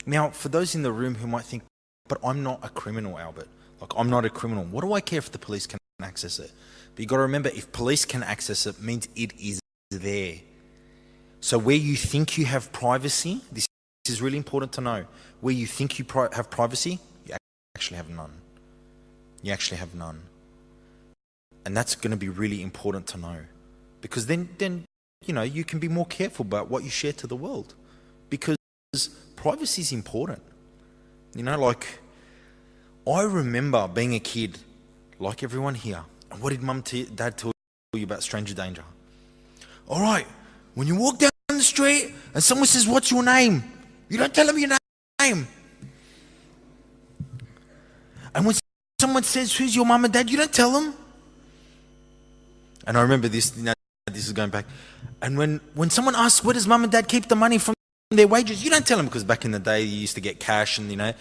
Now, for those in the room who might think, but I'm not a criminal, Albert. Like, I'm not a criminal. What do I care if the police can access it? But you've got to remember, if police can access it, means it is there. So where you think you have privacy, this is really important to know. Where you think you have privacy, you actually have none. You actually have none. And that's going to be really important to know. Because then you know, you can be more careful about what you share to the world. Because privacy is important. You know, like, I remember being a kid, like everyone here. And what did mum dad tell you about stranger danger? All right, when you walk down the street and someone says, what's your name? You don't tell them your name. And when someone says, who's your mum and dad? You don't tell them. And I remember this, you know, this is going back. And when someone asks, where does mum and dad keep the money from their wages? You don't tell them, because back in the day, you used to get cash and, you know,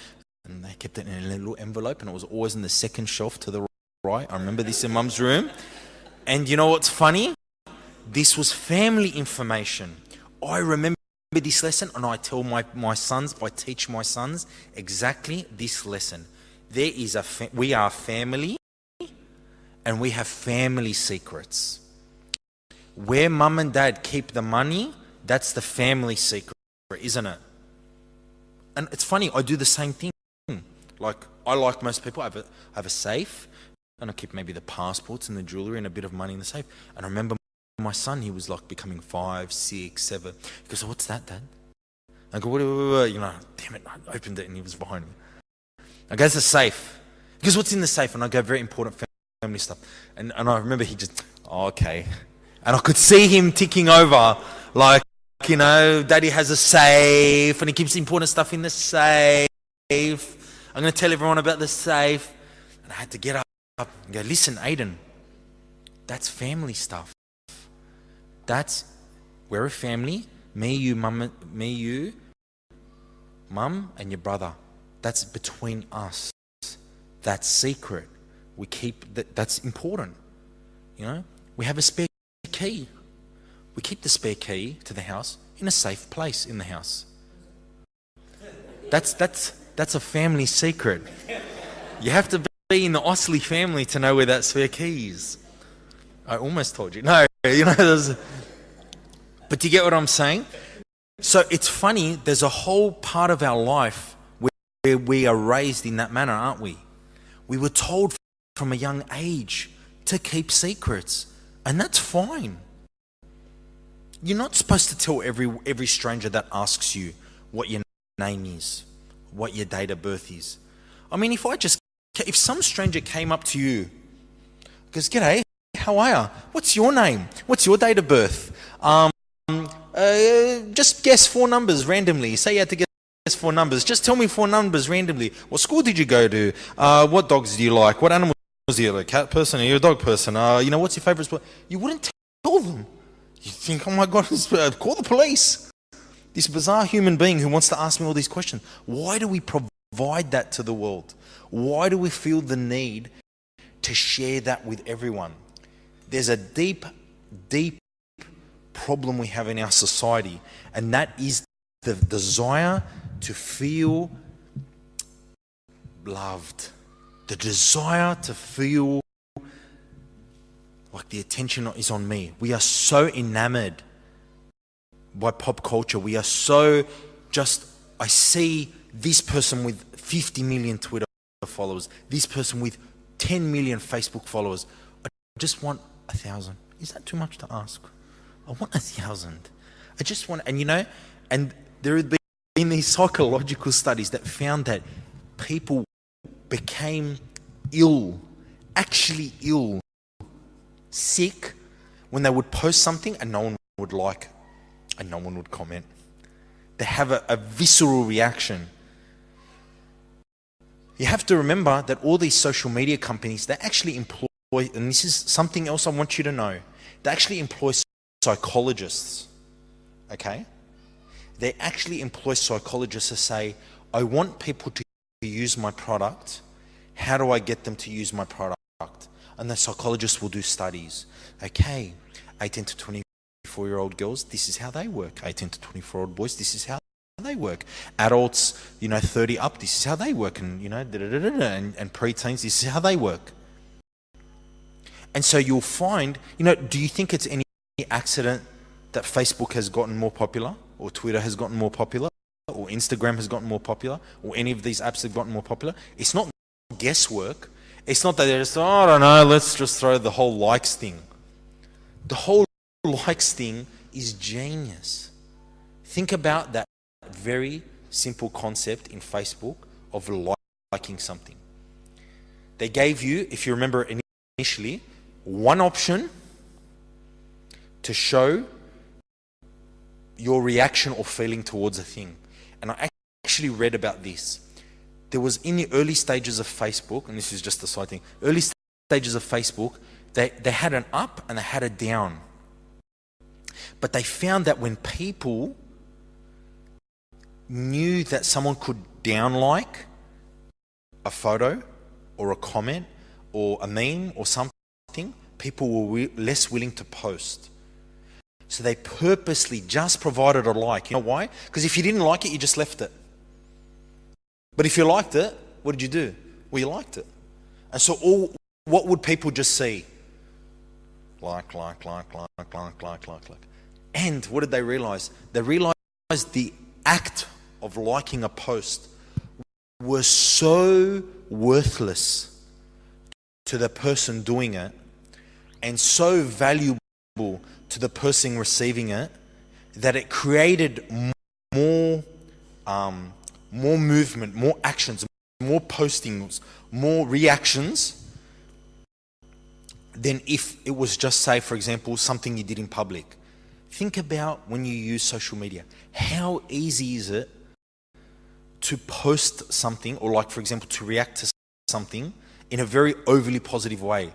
and they kept it in a little envelope, and it was always in the second shelf to the right. I remember this in mum's room. And you know what's funny? This was family information. I remember this lesson, and I tell my sons, I teach my sons exactly this lesson. There is we are family, and we have family secrets. Where mum and dad keep the money, that's the family secret, isn't it? And it's funny, I do the same thing. Like, I, like most people, I have a safe, and I keep maybe the passports and the jewelry and a bit of money in the safe. And I remember my son, he was like becoming 5, 6, 7. He goes, what's that, Dad? I go, what? You know, damn it, I opened it and he was behind me. I go, it's a safe. He goes, what's in the safe? And I go, very important family stuff. And I remember he just, oh, okay. And I could see him ticking over, like, you know, Daddy has a safe and he keeps important stuff in the safe. I'm going to tell everyone about the safe. And I had to get up and go, listen, Aiden, that's family stuff. We're a family. Me, you, mum, and your brother. That's between us. That's secret. We keep that. That's important. You know, we have a spare key. We keep the spare key to the house in a safe place in the house. That's a family secret. You have to be in the Osley family to know where that spare key is. I almost told you. No, you know, but do you get what I'm saying? So it's funny, there's a whole part of our life where we are raised in that manner, aren't we? We were told from a young age to keep secrets, and that's fine. You're not supposed to tell every stranger that asks you what your name is, what your date of birth is. I mean, if some stranger came up to you, goes, "G'day, how are you? What's your name? What's your date of birth? Just guess 4 numbers randomly. Say you had to guess 4 numbers. Just tell me 4 numbers randomly. What school did you go to? What dogs do you like? What animals do you like? A cat person? Are you a dog person? You know, what's your favorite sport?" You wouldn't tell them. You think, "Oh my God, call the police." This bizarre human being who wants to ask me all these questions. Why do we provide that to the world? Why do we feel the need to share that with everyone? There's a deep, deep problem we have in our society, and that is the desire to feel loved, the desire to feel like the attention is on me. We are so enamored by pop culture. We are so I see this person with 50 million Twitter followers, this person with 10 million Facebook followers. I just want 1,000. Is that too much to ask? I want 1,000. I just want, and you know, and there have been these psychological studies that found that people became ill, actually ill, sick, when they would post something and no one would like and no one would comment. They have a visceral reaction. You have to remember that all these social media companies, they actually employ, and this is something else I want you to know, they actually employ psychologists, okay? They actually employ psychologists to say, "I want people to use my product. How do I get them to use my product?" And the psychologists will do studies. Okay, 18 to 24-year-old girls, this is how they work. 18 to 24-year-old boys, this is how they work. Adults, 30 up, this is how they work. And, and preteens, this is how they work. And so you'll find, do you think it's any accident that Facebook has gotten more popular, or Twitter has gotten more popular, or Instagram has gotten more popular, or any of these apps have gotten more popular? It's not guesswork. It's not that they're just, I don't know, let's just throw the whole likes thing. The whole likes thing is genius. Think about that very simple concept in Facebook of liking something. They gave you, if you remember initially, one option to show your reaction or feeling towards a thing. And I actually read about this. There was, in the early stages of Facebook, and this is just a side thing, early stages of Facebook, they had an up and they had a down. But they found that when people knew that someone could down-like a photo or a comment or a meme or something, people were less willing to post. So they purposely just provided a like. You know why? Because if you didn't like it, you just left it. But if you liked it, what did you do? Well, you liked it. And so what would people just see? Like. And what did they realize? They realized the act of liking a post was so worthless to the person doing it and so valuable to the person receiving it that it created more movement, more actions, more postings, more reactions than if it was just, say, for example, something you did in public. Think about when you use social media. How easy is it to post something, or like, for example, to react to something in a very overly positive way?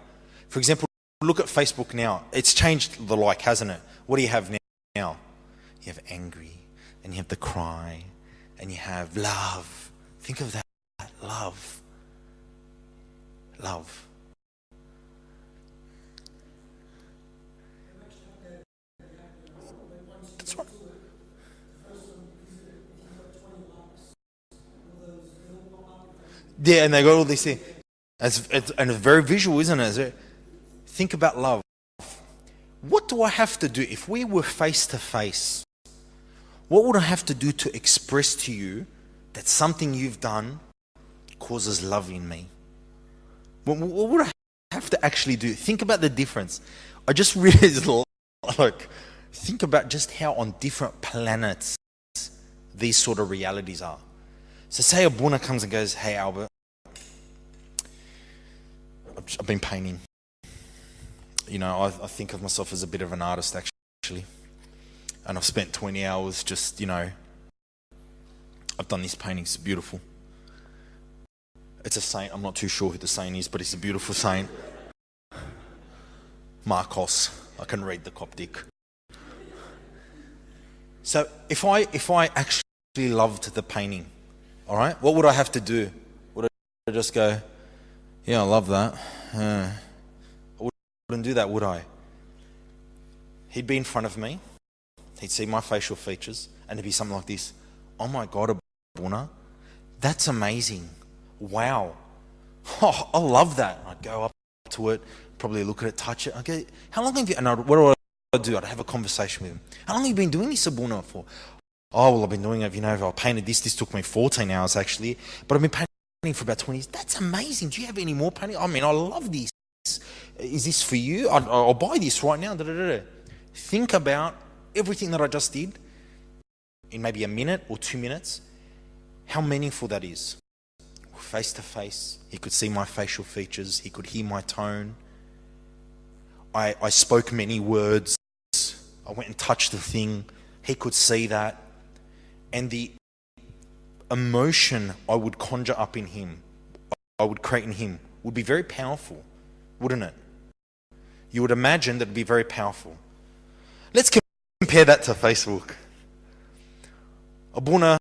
For example, look at Facebook now. It's changed the like, hasn't it? What do you have now? You have angry, and you have the cry, and you have love. Think of that. love. Love. That's right. Yeah, and they got all these things. And it's very visual, isn't it? Think about love. What do I have to do if we were face to face? What would I have to do to express to you that something you've done causes love in me? What would I have to actually do? Think about the difference. I just realized, like, think about just how on different planets these sort of realities are. So say a Buna comes and goes, hey Albert, I've been painting. You know, I think of myself as a bit of an artist actually. And I've spent 20 hours just, you know, I've done this painting, it's beautiful. It's a saint, I'm not too sure who the saint is, but it's a beautiful saint. Marcos, I can read the Coptic. So if I actually loved the painting, all right, what would I have to do? Would I just go, yeah, I love that. I wouldn't do that, would I? He'd be in front of me. He'd see my facial features, and it'd be something like this. Oh my God, Abuna, that's amazing. Wow. Oh, I love that. I'd go up to it, probably look at it, touch it. I'd go, how long have you, and what do I do? I'd have a conversation with him. How long have you been doing this, Abuna, for? Oh, well, I've been doing it, you know, I painted this. This took me 14 hours actually, but I've been painting for about 20 years. That's amazing. Do you have any more painting? I mean, I love this. Is this for you? I'll buy this right now. Think about everything that I just did in maybe a minute or 2 minutes, how meaningful that is. Face to face, he could see my facial features, he could hear my tone. I spoke many words, I went and touched the thing, he could see that. And the emotion I would conjure up in him, I would create in him, would be very powerful, wouldn't it? You would imagine that it'd be very powerful. Let's compare that to Facebook. Abuna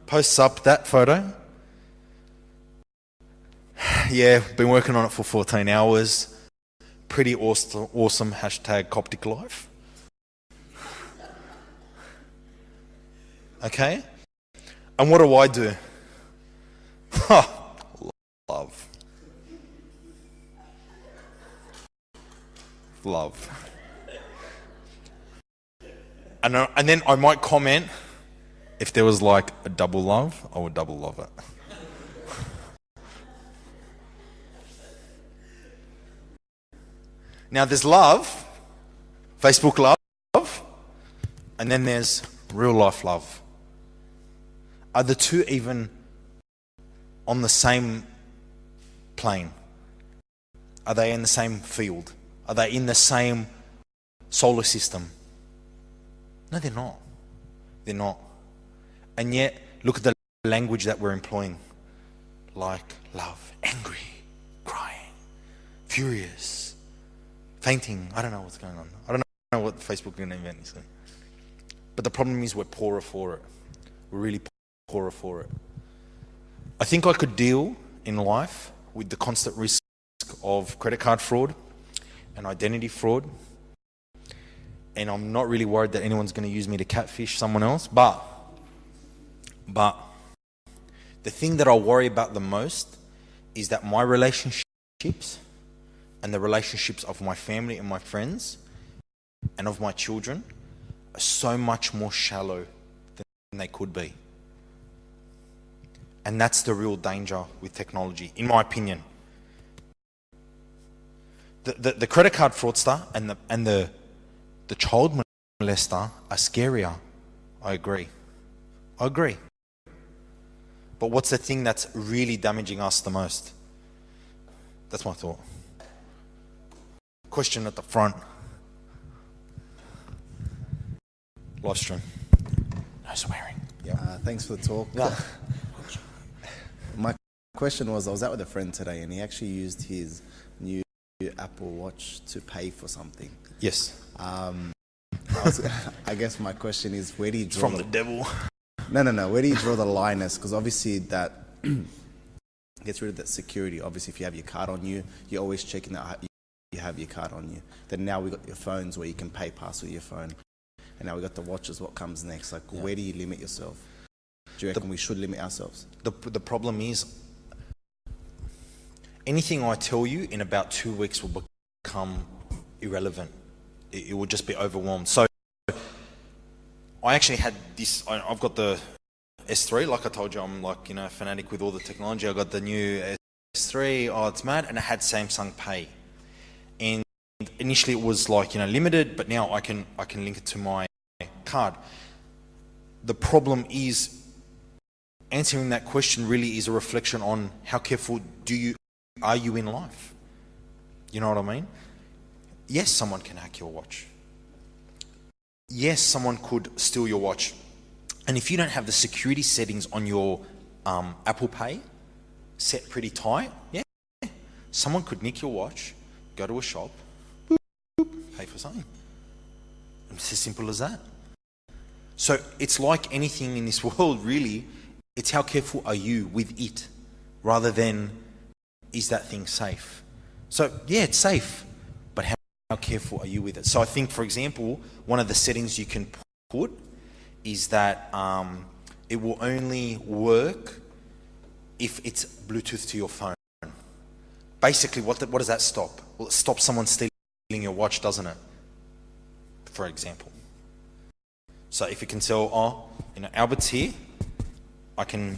posts up that photo. Yeah, been working on it for 14 hours. Pretty awesome. Hashtag Coptic life. Okay? And what do? Love. Love. And then I might comment, if there was like a double love, I would double love it. Now there's love, Facebook love, and then there's real life love. Are the two even on the same plane? Are they in the same field? Are they in the same solar system? No, they're not. They're not. And yet, look at the language that we're employing. Like love, angry, crying, furious, fainting. I don't know what's going on. I don't know what Facebook is going to invent. But the problem is we're poorer for it. We're really poorer for it. I think I could deal in life with the constant risk of credit card fraud and identity fraud. And I'm not really worried that anyone's going to use me to catfish someone else. But the thing that I worry about the most is that my relationships and the relationships of my family and my friends and of my children are so much more shallow than they could be. And that's the real danger with technology, in my opinion. The credit card fraudster and the child molester are scarier. I agree. But what's the thing that's really damaging us the most? That's my thought. Question at the front. Live stream. No swearing. Yep. Thanks for the talk. Yeah. My question was, I was out with a friend today and he actually used his new Apple Watch to pay for something. Yes. I guess my question is, where do you draw From the devil. No. Where do you draw the line? Because obviously that gets rid of that security. Obviously, if you have your card on you, you're always checking that you have your card on you. Then now we got your phones where you can pay pass with your phone. And now we got the watches. What comes next? Like, where do you limit yourself? Do you reckon we should limit ourselves? The problem is, anything I tell you in about 2 weeks will become irrelevant. It will just be overwhelmed. So I actually had this, I've got the S3, like I told you, I'm like, fanatic with all the technology. I got the new S3, it's mad, and it had Samsung Pay. And initially it was like, limited, but now I can link it to my card. The problem is, answering that question really is a reflection on how careful are you in life? You know what I mean? Yes, someone can hack your watch. Yes, someone could steal your watch. And if you don't have the security settings on your Apple Pay set pretty tight, someone could nick your watch, go to a shop, pay for something. It's as simple as that. So it's like anything in this world, really. It's how careful are you with it, rather than is that thing safe? So yeah, it's safe, but how careful are you with it? So I think, for example, one of the settings you can put is that it will only work if it's Bluetooth to your phone. Basically, what does that stop? Well, it stops someone stealing your watch, doesn't it? For example. So if you can tell, Albert's here, I can,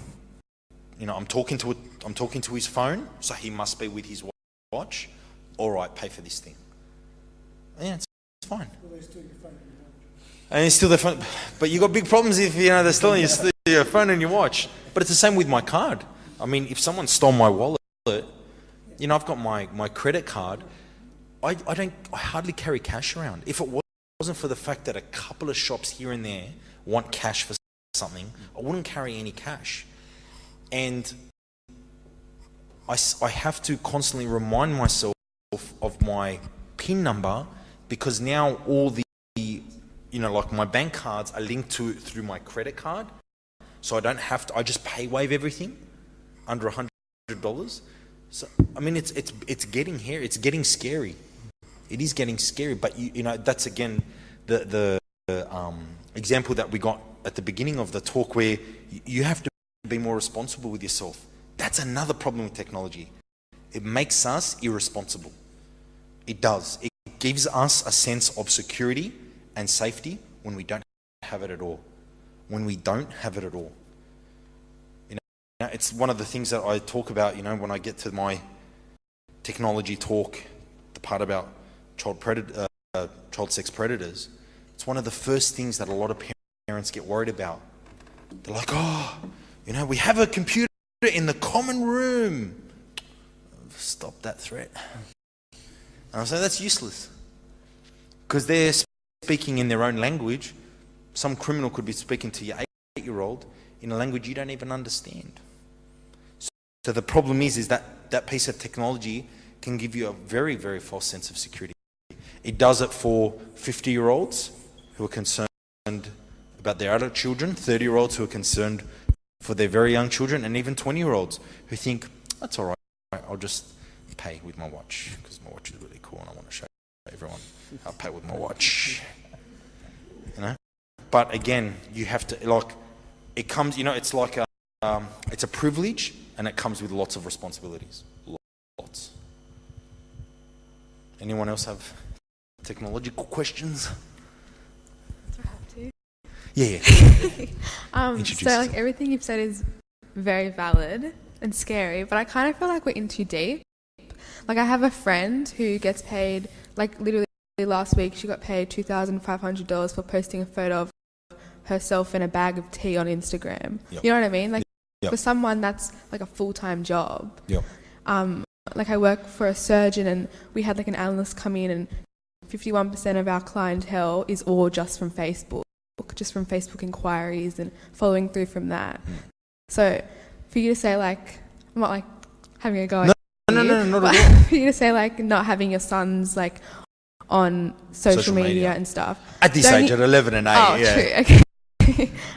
I'm talking to his phone, so he must be with his watch. All right, pay for this thing. Yeah, it's fine. Well, they steal your phone and your watch. And it's still their phone, but you got big problems if they're stealing your phone and your watch. But it's the same with my card. I mean, if someone stole my wallet, I've got my credit card. I hardly carry cash around. If it wasn't for the fact that a couple of shops here and there want cash for something, I wouldn't carry any cash. And I have to constantly remind myself of my PIN number, because now all the, like my bank cards are linked through my credit card. So I don't have to, I just wave everything under $100. So, I mean, it's getting here, it's getting scary. It is getting scary, but that's again the example that we got at the beginning of the talk, where you have to be more responsible with yourself. That's another problem with technology. It makes us irresponsible. It does. It gives us a sense of security and safety when we don't have it at all. When we don't have it at all. It's one of the things that I talk about, when I get to my technology talk, the part about child sex predators. It's one of the first things that a lot of parents get worried about. They're like, we have a computer in the common room. Stop that threat. And I say that's useless, because they're speaking in their own language. Some criminal could be speaking to your 8-year-old in a language you don't even understand. So the problem is that piece of technology can give you a very, very false sense of security. It does it for 50-year-olds who are concerned about their adult children, 30-year-olds who are concerned for their very young children, and even 20-year-olds who think, that's all right, I'll just pay with my watch, because my watch is really cool and I want to show everyone I'll pay with my watch. But again, you have to, it comes, it's like it's a privilege, and it comes with lots of responsibilities. Lots. Anyone else have technological questions? Do I have to? Yeah. So everything you've said is very valid and scary, but I kind of feel like we're in too deep. I have a friend who gets paid, literally last week she got paid $2,500 for posting a photo of herself in a bag of tea on Instagram. Yep. You know what I mean? Yep. For someone that's a full-time job. Yep. I work for a surgeon, and we had an analyst come in, and 51% of our clientele is all just from Facebook inquiries and following through from that. So for you to say I'm not having a go at No, not but at all. for you to say not having your sons on social media and stuff. At this age, at 11 and 8, oh, yeah. True, okay.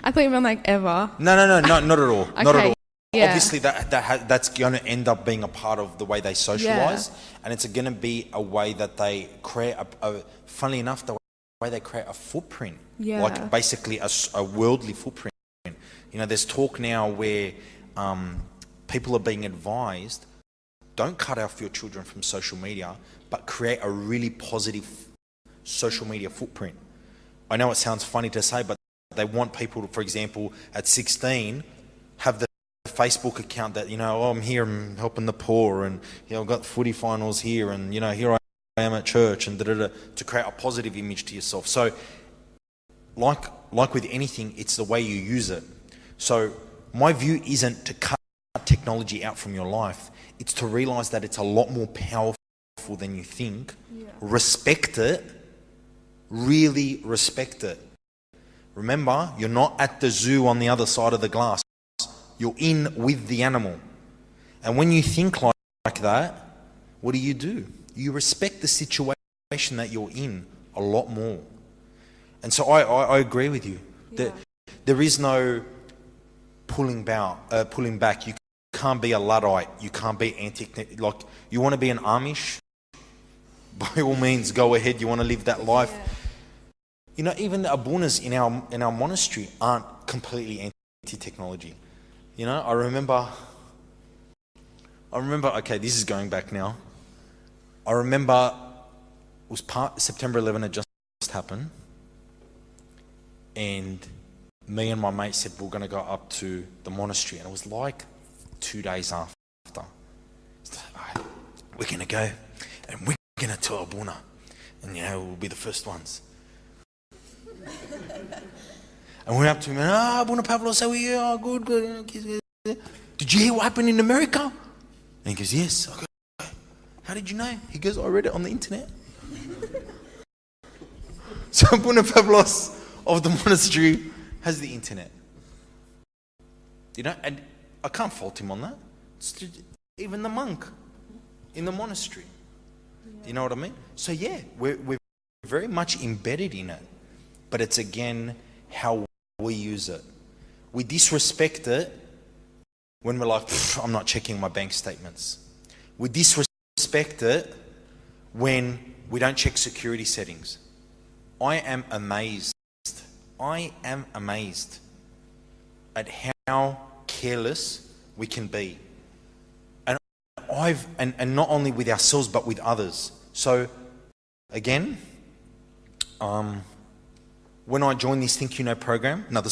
I thought you meant ever. No, not at all. Okay. Not at all. Yeah. obviously that's going to end up being a part of the way they socialize, and it's going to be a way that they create funnily enough, the way they create a footprint, Yeah. like basically a worldly footprint. You know, there's talk now where people are being advised, don't cut off your children from social media, but create a really positive social media footprint. I know it sounds funny to say, but they want people to, for example, at 16, have the Facebook account that, you know, oh, I'm here, I'm helping the poor, and, you know, I've got footy finals here, and, you know, here I am at church, and to create a positive image to yourself. So, like with anything, it's the way you use it. So, my view isn't to cut technology out from your life. It's to realize that it's a lot more powerful than you think. Yeah. Respect it. Really respect it. Remember, you're not at the zoo on the other side of the glass. You're in with the animal. And when you think like that, what do? You respect the situation that you're in a lot more. And so I agree with you. Yeah. There is no pulling back. You can't be a Luddite. You can't be like, you want to be an Amish? By all means, go ahead. You want to live that life. Yeah. You know, even the abunas in our monastery aren't completely anti-technology. You know, I remember, okay, this is going back now. I remember it was September 11 had just happened. And me and my mate said we're going to go up to the monastery. And it was like 2 days after. So, we're going to go and we're going to tell Abuna. And, you know, we'll be the first ones. And we went up to him and, Abuna Pavlos, how are you? Oh, good. Did you hear what happened in America? And he goes, yes. I go, how did you know? He goes, I read it on the internet. So Abuna Pavlos of the monastery has the internet. You know, and I can't fault him on that. Even the monk in the monastery. You know what I mean? So yeah, we're very much embedded in it. But it's again how we use it. We disrespect it when we're like, I'm not checking my bank statements. We disrespect it when we don't check security settings. I am amazed at how careless we can be. And not only with ourselves but with others. So again, when I joined this Think You Know program, another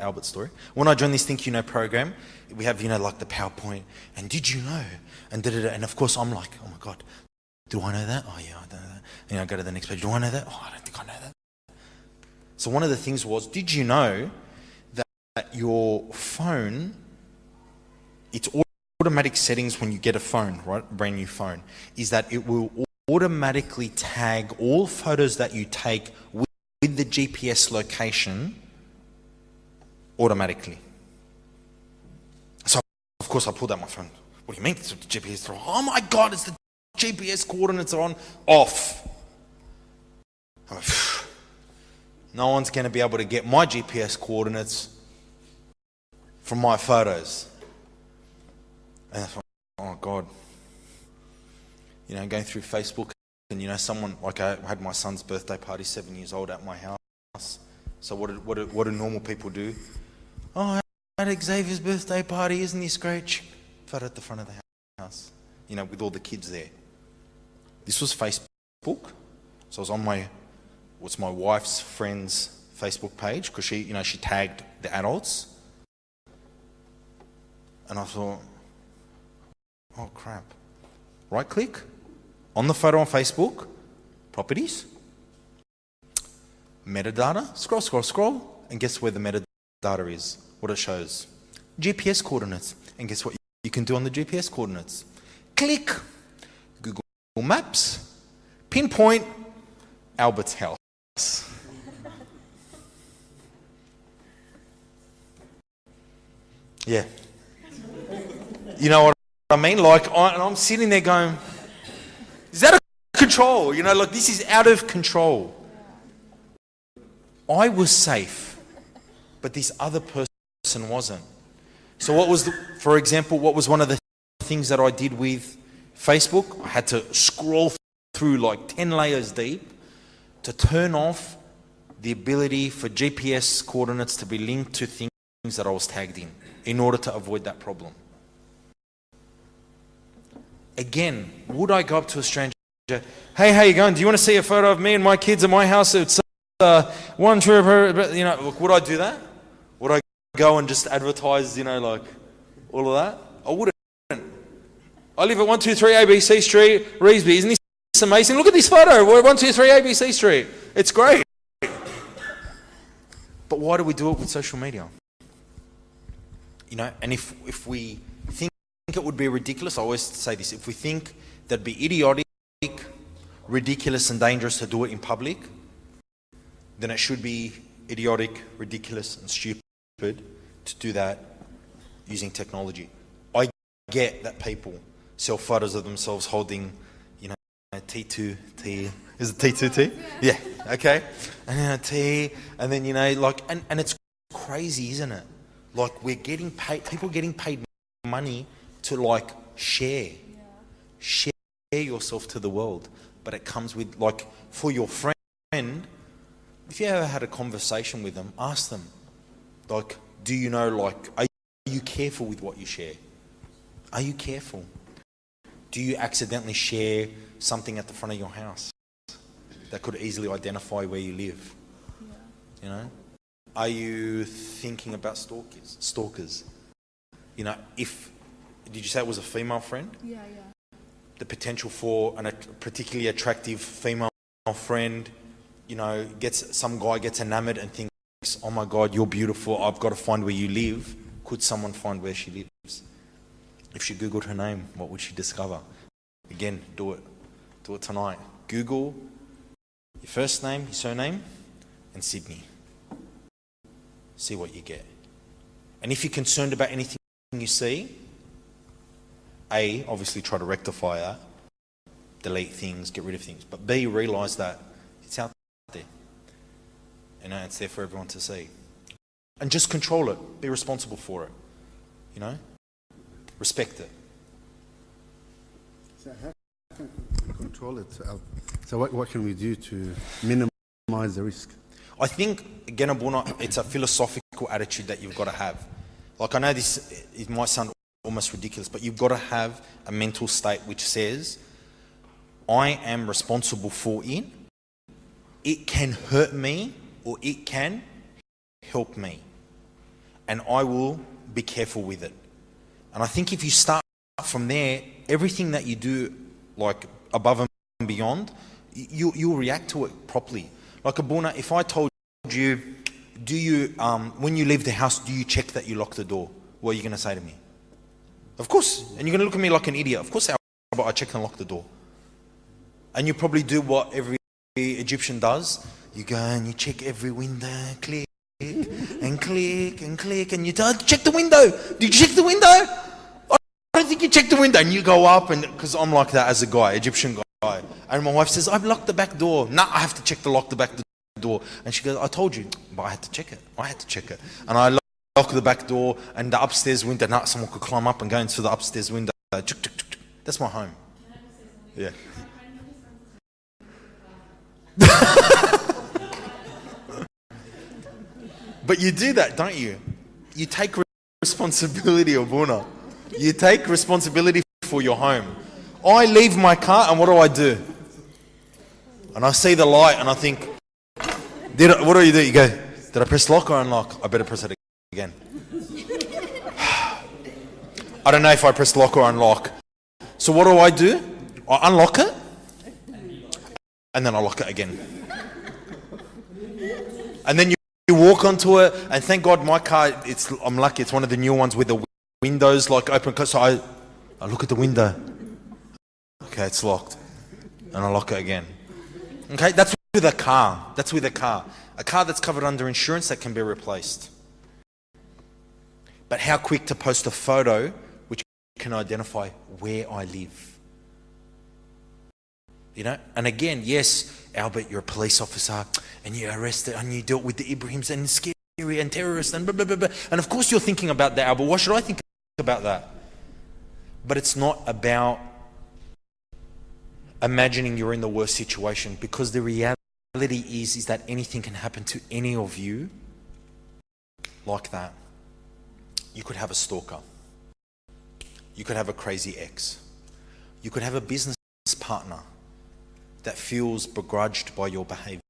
Albert story. When I joined this Think You Know program, we have, you know, like the PowerPoint, and did you know? And and of course I'm like, oh my God, do I know that? Oh yeah, I don't know that. And I go to the next page, do I know that? Oh, I don't think I know that. So one of the things was, did you know that your phone, it's automatic settings when you get a phone, right? A brand new phone, is that it will automatically tag all photos that you take with the GPS location automatically. So of course I pulled out my phone. What do you mean it's the GPS? Oh my God, it's the GPS coordinates are off. I'm like, no one's going to be able to get my GPS coordinates from my photos. And I thought, oh God. You know, going through Facebook, and you know, someone, like I had my son's birthday party, 7 years old, at my house. So what do normal people do? Oh, I had Xavier's birthday party, isn't he great? Photo at the front of the house, you know, with all the kids there. This was Facebook, so I was on my wife's friend's Facebook page, because she tagged the adults, and I thought, oh crap! Right click on the photo on Facebook, properties, metadata, scroll, and guess where the metadata is? What it shows? GPS coordinates. And guess what you can do on the GPS coordinates? Click Google Maps, pinpoint Albert's house. Yeah. You know what I mean? Like, and I'm sitting there going, is that a control? You know, like, this is out of control. I was safe, but this other person wasn't. So for example, what was one of the things that I did with Facebook? I had to scroll through like 10 layers deep to turn off the ability for GPS coordinates to be linked to things that I was tagged in order to avoid that problem. Again, would I go up to a stranger, hey, how you going? Do you want to see a photo of me and my kids at my house? It's one trip, you know, look, would I do that? Would I go and just advertise, you know, like all of that? I wouldn't. I live at 123 ABC Street, Reesby. Isn't this amazing? Look at this photo. We're at 123 ABC Street. It's great. But why do we do it with social media? You know, and if we think it would be ridiculous, I always say this, if we think that'd be idiotic, ridiculous and dangerous to do it in public, then it should be idiotic, ridiculous and stupid to do that using technology. I get that people sell photos of themselves holding, you know, T2, is it T2T? Yeah, okay. And then a T, and then, you know, like, and it's crazy, isn't it? Like, we're getting paid, people are getting paid money to like share yourself to the world. But it comes with, like, for your friend, if you ever had a conversation with them, ask them, like, do you know, like, are you careful with what you share? Are you careful? Do you accidentally share something at the front of your house that could easily identify where you live? You know? Are you thinking about stalkers? You know, did you say it was a female friend? Yeah. The potential for a particularly attractive female friend, you know, some guy gets enamored and thinks, oh my God, you're beautiful, I've got to find where you live. Could someone find where she lives? If she Googled her name, what would she discover? Again, do it. Do it tonight. Google your first name, your surname, and Sydney. See what you get. And if you're concerned about anything you see, A, obviously try to rectify that, delete things, get rid of things. But B, realise that it's out there. You know, it's there for everyone to see. And just control it. Be responsible for it. You know? Respect it. So how can we control it? So what can we do to minimize the risk? I think, again, Abuna, it's a philosophical attitude that you've got to have. Like, I know it might sound almost ridiculous, but you've got to have a mental state which says, I am responsible for it. It can hurt me or it can help me. And I will be careful with it. And I think if you start from there, everything that you do, like above and beyond, you'll react to it properly. Like, Abuna, if I told you, do you, when you leave the house, do you check that you lock the door? What are you going to say to me? Of course. And you're going to look at me like an idiot. Of course I check and lock the door. And you probably do what every Egyptian does. You go and you check every window, click and click and click, and you check the window. Did you check the window? I don't think you checked the window. And you go up, and because I'm like that as a guy, Egyptian guy. And my wife says, I've locked the back door. No, I have to check the back door. And she goes, I told you, but I had to check it. And I lock the back door and the upstairs window. No, someone could climb up and go into the upstairs window. That's my home. Yeah. But you do that, don't you? You take responsibility, Abuna. You take responsibility for your home. I leave my car, and what do? And I see the light, and I think, what do? You go, did I press lock or unlock? I better press it again. I don't know if I press lock or unlock. So what do? I unlock it, and then I lock it again. And then you walk onto it, and thank God my car, I'm lucky, it's one of the new ones with the windows like open. So I look at the window. Okay, it's locked. And I lock it again. Okay, that's with a car. A car that's covered under insurance that can be replaced. But how quick to post a photo which can identify where I live? You know? And again, yes, Albert, you're a police officer and you're arrested and you dealt with the Ibrahims, and it's scary scary and terrorists and blah, blah, blah, blah. And of course you're thinking about that, but why should I think about that? But it's not about imagining you're in the worst situation, because the reality is that anything can happen to any of you like that. You could have a stalker. You could have a crazy ex. You could have a business partner that feels begrudged by your behavior.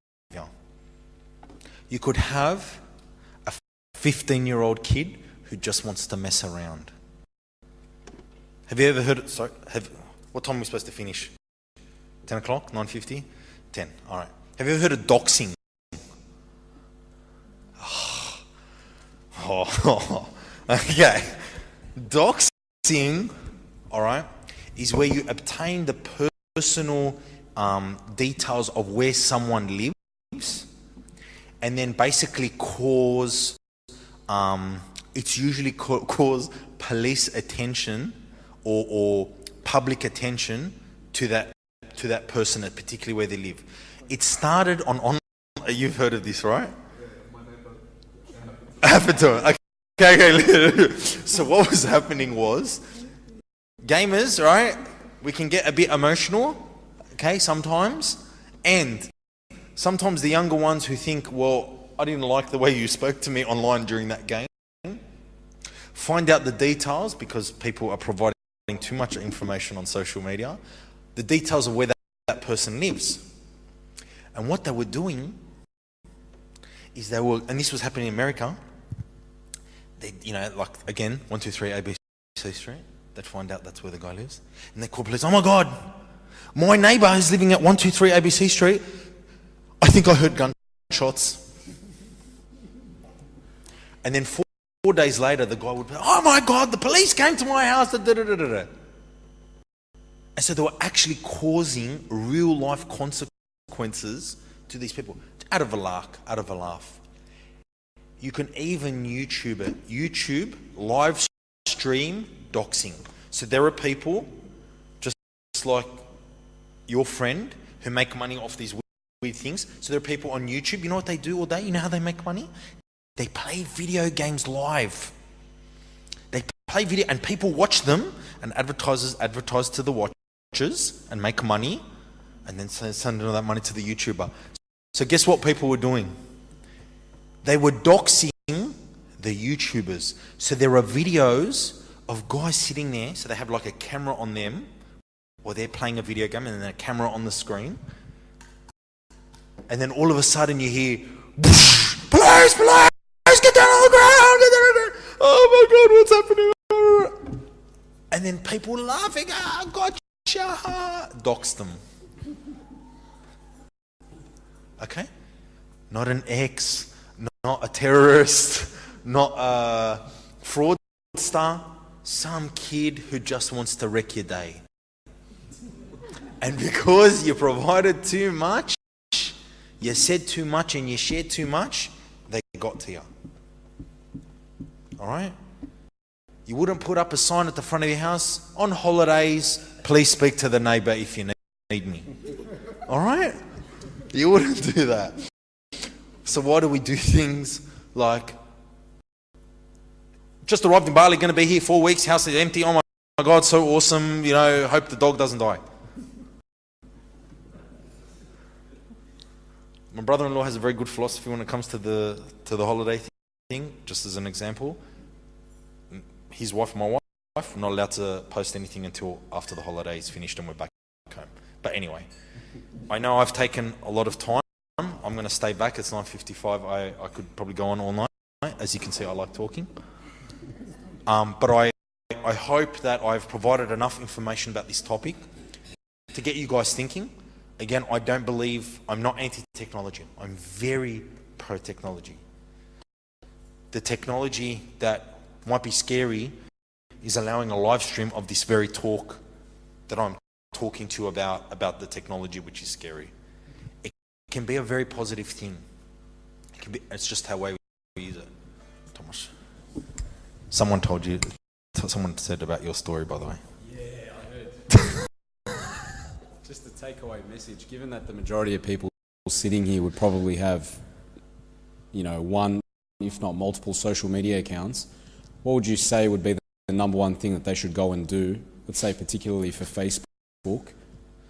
You could have a 15-year-old kid who just wants to mess around. Have you ever heard it? Sorry, what time are we supposed to finish? 10 o'clock? 9:50? 10. All right. Have you ever heard of doxing? Oh, okay. Doxing, all right, is where you obtain the personal details of where someone lives, and then basically cause, it's usually cause police attention or public attention to that person, particularly where they live. It started on you've heard of this, right? Happened to him. Okay. So what was happening was, gamers, right? We can get a bit emotional, okay, sometimes, and sometimes the younger ones who think, well, I didn't like the way you spoke to me online during that game, find out the details, because people are providing too much information on social media, the details of where that person lives. And what they were doing is and this was happening in America, they, like, again, 123 ABC Street, they'd find out that's where the guy lives, and they call police. Oh my God, my neighbour is living at 123 ABC Street. I think I heard gunshots. And then 4 days later, the guy would be, oh my God, the police came to my house. And so they were actually causing real life consequences to these people, out of a laugh. You can even YouTube it. YouTube live stream doxing. So there are people just like your friend who make money off these weird things. So there are people on YouTube. You know what they do all day? You know how they make money? They play video games live. They play video, and people watch them, and advertisers advertise to the watchers and make money, and then send all that money to the YouTuber. So guess what people were doing? They were doxing the YouTubers. So there are videos of guys sitting there, so they have like a camera on them, or they're playing a video game and then a camera on the screen. And then all of a sudden you hear, police, get down on the ground! Oh my God, what's happening? And then people laughing, gotcha! Dox them. Okay? Not an ex, not a terrorist, not a fraudster, some kid who just wants to wreck your day. And because you provided too much, you said too much and you shared too much, they got to you. Alright? You wouldn't put up a sign at the front of your house, on holidays, please speak to the neighbour if you need me. Alright? You wouldn't do that. So why do we do things like, just arrived in Bali, going to be here 4 weeks, house is empty, oh my God, so awesome, hope the dog doesn't die. My brother-in-law has a very good philosophy when it comes to the holiday thing, just as an example. His wife and my wife, we're not allowed to post anything until after the holiday is finished and we're back home. But anyway, I know I've taken a lot of time. I'm going to stay back. It's 9:55. I could probably go on all night. As you can see, I like talking. But I hope that I've provided enough information about this topic to get you guys thinking. Again, I'm not anti-technology. I'm very pro-technology. The technology that might be scary is allowing a live stream of this very talk that I'm talking to about the technology, which is scary. It can be a very positive thing. It's just how we use it. Thomas, someone said about your story, by the way. Yeah, I heard. Just a takeaway message, given that the majority of people sitting here would probably have, one if not multiple social media accounts, what would you say would be the number one thing that they should go and do, let's say particularly for Facebook,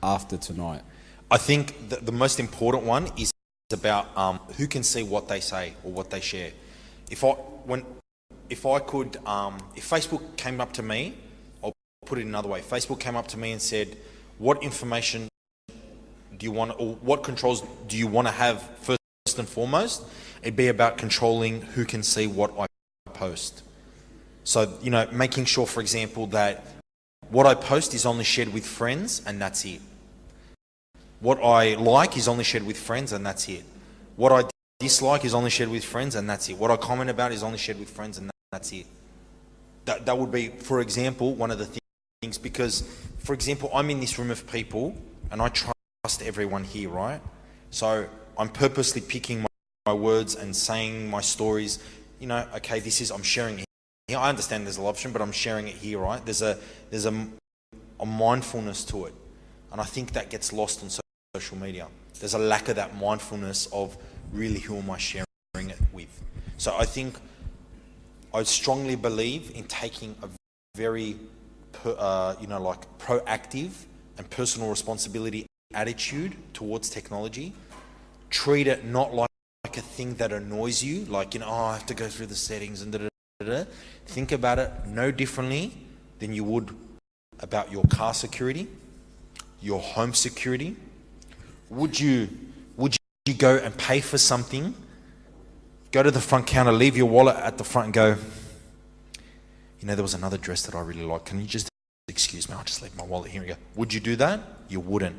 after tonight? I think that the most important one is about who can see what they say or what they share. If Facebook came up to me, I'll put it another way. Facebook came up to me and said, what information do you want, or what controls do you want to have first and foremost? It'd be about controlling who can see what I post. So, making sure, for example, that what I post is only shared with friends and that's it. What I like is only shared with friends and that's it. What I dislike is only shared with friends and that's it. What I comment about is only shared with friends and that's it. That would be, for example, one of the things, because, for example, I'm in this room of people and I trust everyone here, right? So I'm purposely picking my words and saying my stories, okay, I'm sharing it here. I understand there's a option, but I'm sharing it here, right? There's a mindfulness to it. And I think that gets lost on social media. There's a lack of that mindfulness of really who am I sharing it with. So I think I strongly believe in taking a very, proactive and personal responsibility attitude towards technology. Treat it not like a thing that annoys you, like, I have to go through the settings and da-da-da-da. Think about it no differently than you would about your car security, your home security. Would you go and pay for something, go to the front counter, leave your wallet at the front and go, there was another dress that I really like. Can you just excuse me? I'll just leave my wallet here and go. Would you do that? You wouldn't.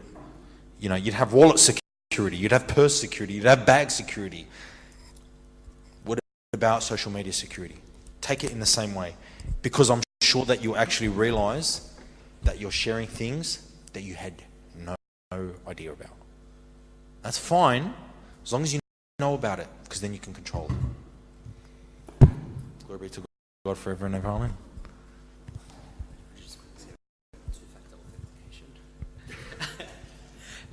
You'd have wallet security, you'd have purse security, you'd have bag security. What about social media security? Take it in the same way, because I'm sure that you'll actually realize that you're sharing things that you had no idea about. That's fine, as long as you know about it, because then you can control it. Glory be to God forever and ever. Amen.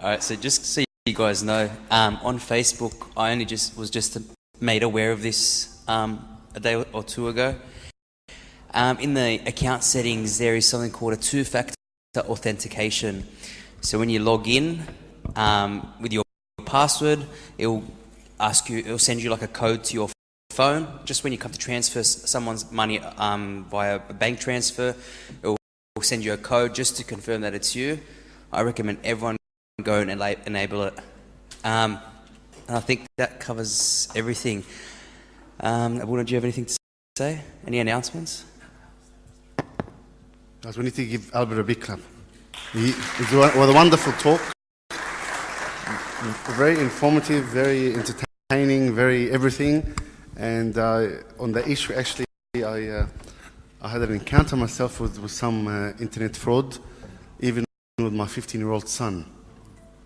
All right, so just so you guys know, on Facebook, I only was just made aware of this a day or two ago. In the account settings, there is something called a two-factor authentication. So when you log in with your password, it'll send you like a code to your phone. Just when you come to transfer someone's money via a bank transfer, it'll send you a code just to confirm that it's you. I recommend everyone go and enable it. And I think that covers everything. Abuna, do you have anything to say? Any announcements? Guys, we need to give Albert a big clap. It was a wonderful talk. Very informative, very entertaining, very everything. And on the issue, actually, I had an encounter myself with some internet fraud, even with my 15-year-old son.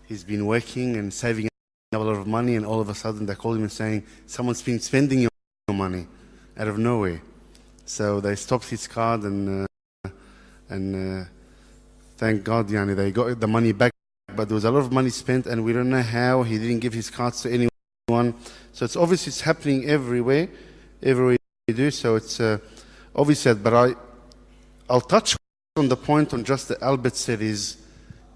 He's been working and saving a lot of money, and all of a sudden they called him and saying, someone's been spending your money out of nowhere. So they stopped his card and thank God, they got the money back. But there was a lot of money spent, and we don't know how. He didn't give his cards to anyone. So it's obvious it's happening everywhere you do. So it's obvious that. But I'll touch on the point on just that Albert said is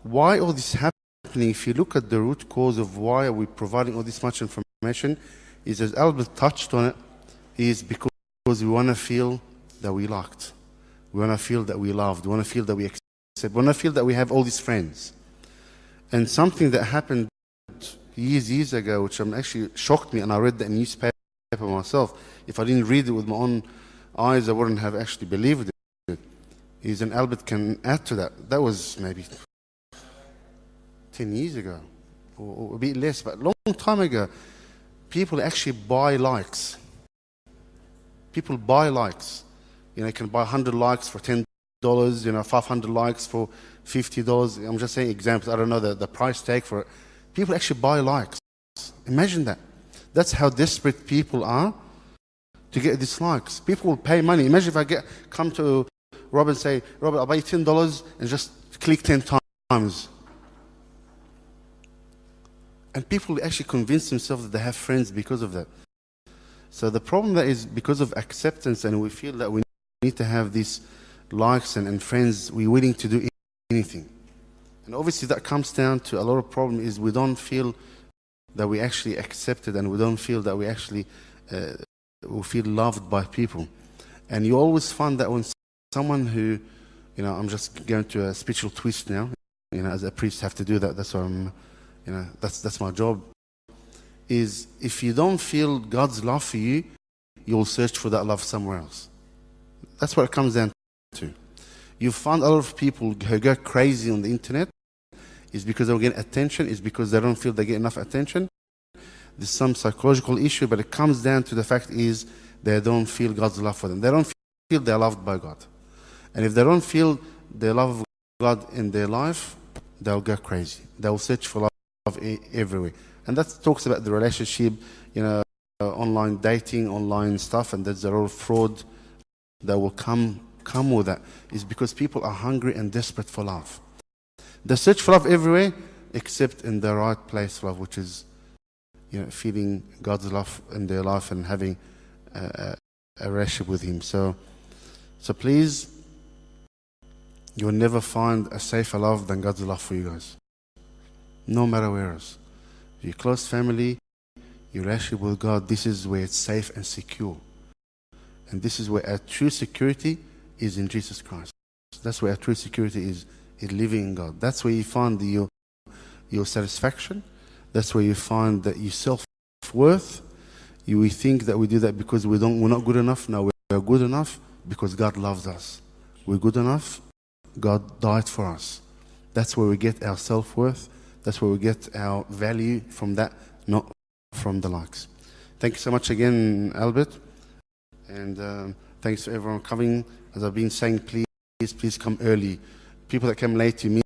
why all this happening. If you look at the root cause of why are we providing all this much information, is as Albert touched on it, is because we want to feel that we liked. We want to feel that we loved. We want to feel that we accept. We want to feel that we have all these friends. And something that happened years ago, which actually shocked me, and I read that newspaper myself. If I didn't read it with my own eyes, I wouldn't have actually believed it. Is, and Albert can add to that. That was maybe 10 years ago, or a bit less, but a long time ago. People actually buy likes. People buy likes. You can buy 100 likes for $10, 500 likes for $50. I'm just saying examples. I don't know the price tag for it. People actually buy likes. Imagine that. That's how desperate people are to get these likes. People will pay money. Imagine if I come to Rob and say, Robert, I'll buy you $10 and just click 10 times. And people actually convince themselves that they have friends because of that. So the problem that is because of acceptance, and we feel that we need to have these likes and friends, we're willing to do anything. And obviously that comes down to a lot of problem is we don't feel that we actually accepted, and we don't feel that we actually we feel loved by people. And you always find that when someone who, I'm just going to a spiritual twist now, as a priest have to do that, that's what I'm, that's my job, is if you don't feel God's love for you, you'll search for that love somewhere else. That's what it comes down to. You find a lot of people who go crazy on the internet is because they're getting attention, is because they don't feel they get enough attention. There's some psychological issue, but it comes down to the fact is they don't feel God's love for them. They don't feel they're loved by God. And if they don't feel the love of God in their life, they'll go crazy. They'll search for love everywhere. And that talks about the relationship, online dating, online stuff, and there's a lot of fraud that will come with that. Is because people are hungry and desperate for love. They search for love everywhere except in the right place for love, which is feeling God's love in their life and having a relationship with Him. So please, you'll never find a safer love than God's love for you guys. No matter where else. Your close family, your relationship with God, this is where it's safe and secure. And this is where our true security is in Jesus Christ. That's where our true security is living in God. That's where you find your satisfaction. That's where you find that your self-worth. We think that we do that because we're not good enough. No, we're good enough because God loves us. We're good enough. God died for us. That's where we get our self-worth. That's where we get our value from that, not from the likes. Thank you so much again, Albert. And thanks to everyone coming. As I've been saying, please come early. People that come late, you meet